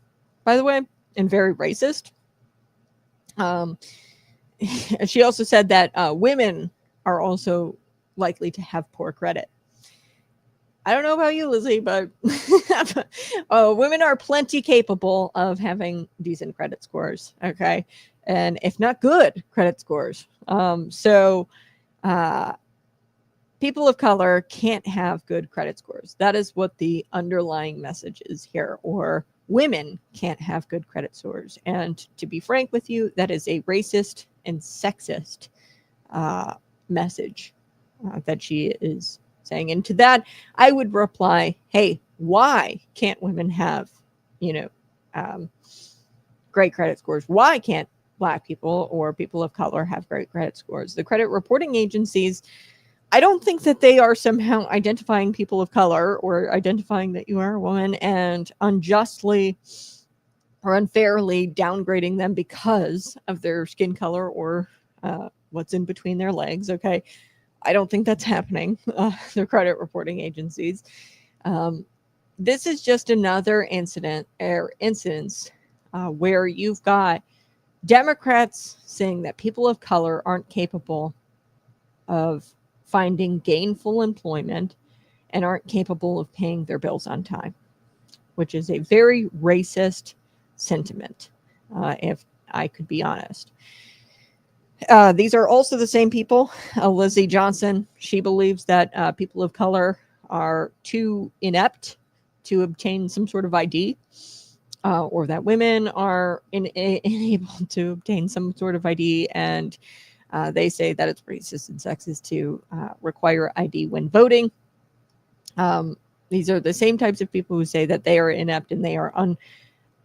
by the way, and very racist. She also said that women are also likely to have poor credit. I don't know about you, Lizzie, but women are plenty capable of having decent credit scores, okay? And if not good credit scores. People of color can't have good credit scores. That is what the underlying message is here. Or women can't have good credit scores. And to be frank with you, that is a racist and sexist message that she is saying. And to that, I would reply, hey, why can't women have, great credit scores? Why can't Black people or people of color have great credit scores? The credit reporting agencies, I don't think that they are somehow identifying people of color or identifying that you are a woman and unjustly or unfairly downgrading them because of their skin color or what's in between their legs. Okay. I don't think that's happening. The credit reporting agencies. This is just another instance where you've got Democrats saying that people of color aren't capable of finding gainful employment and aren't capable of paying their bills on time, which is a very racist sentiment, if I could be honest. These are also the same people. Lizzie Johnson, she believes that people of color are too inept to obtain some sort of ID, or that women are unable to obtain some sort of ID, and they say that it's racist and sexist to require ID when voting. These are the same types of people who say that they are inept and they are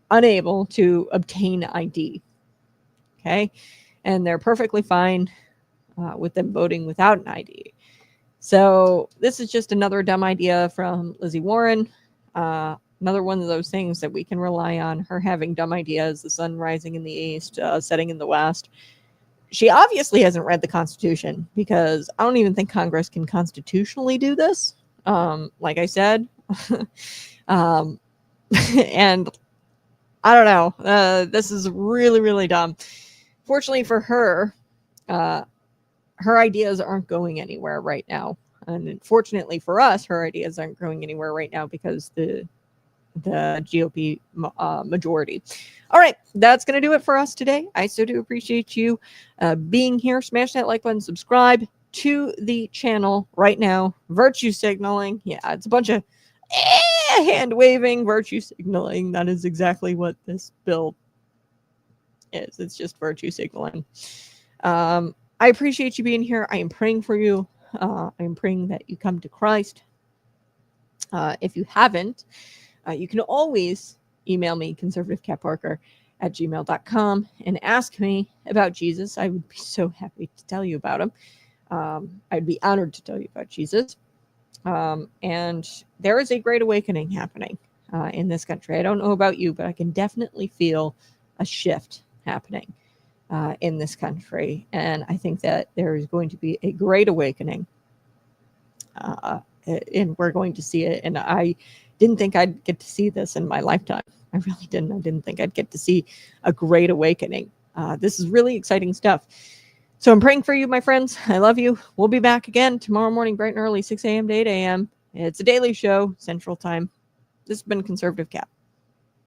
unable to obtain ID. Okay, and they're perfectly fine with them voting without an ID. So this is just another dumb idea from Lizzie Warren. Another one of those things that we can rely on, her having dumb ideas, the sun rising in the east, setting in the west. She obviously hasn't read the Constitution, because I don't even think Congress can constitutionally do this. Like I said, and I don't know. This is really, really dumb. Fortunately for her, her ideas aren't going anywhere right now. And unfortunately for us, her ideas aren't going anywhere right now because the GOP majority. All right, that's going to do it for us today. I so do appreciate you being here. Smash that like button, subscribe to the channel right now. Virtue signaling. Yeah, it's a bunch of hand waving, virtue signaling. That is exactly what this bill is. It's just virtue signaling. I appreciate you being here. I am praying for you. I am praying that you come to Christ. If you haven't, you can always email me, conservativecatparker@gmail.com, and ask me about Jesus. I would be so happy to tell you about him. I'd be honored to tell you about Jesus. And there is a great awakening happening in this country. I don't know about you, but I can definitely feel a shift happening in this country. And I think that there is going to be a great awakening. And we're going to see it. And I didn't think I'd get to see this in my lifetime. I really didn't. I didn't think I'd get to see a great awakening. This is really exciting stuff. So I'm praying for you, my friends. I love you. We'll be back again tomorrow morning, bright and early, 6 a.m. to 8 a.m. It's a daily show, Central Time. This has been Conservative Cat.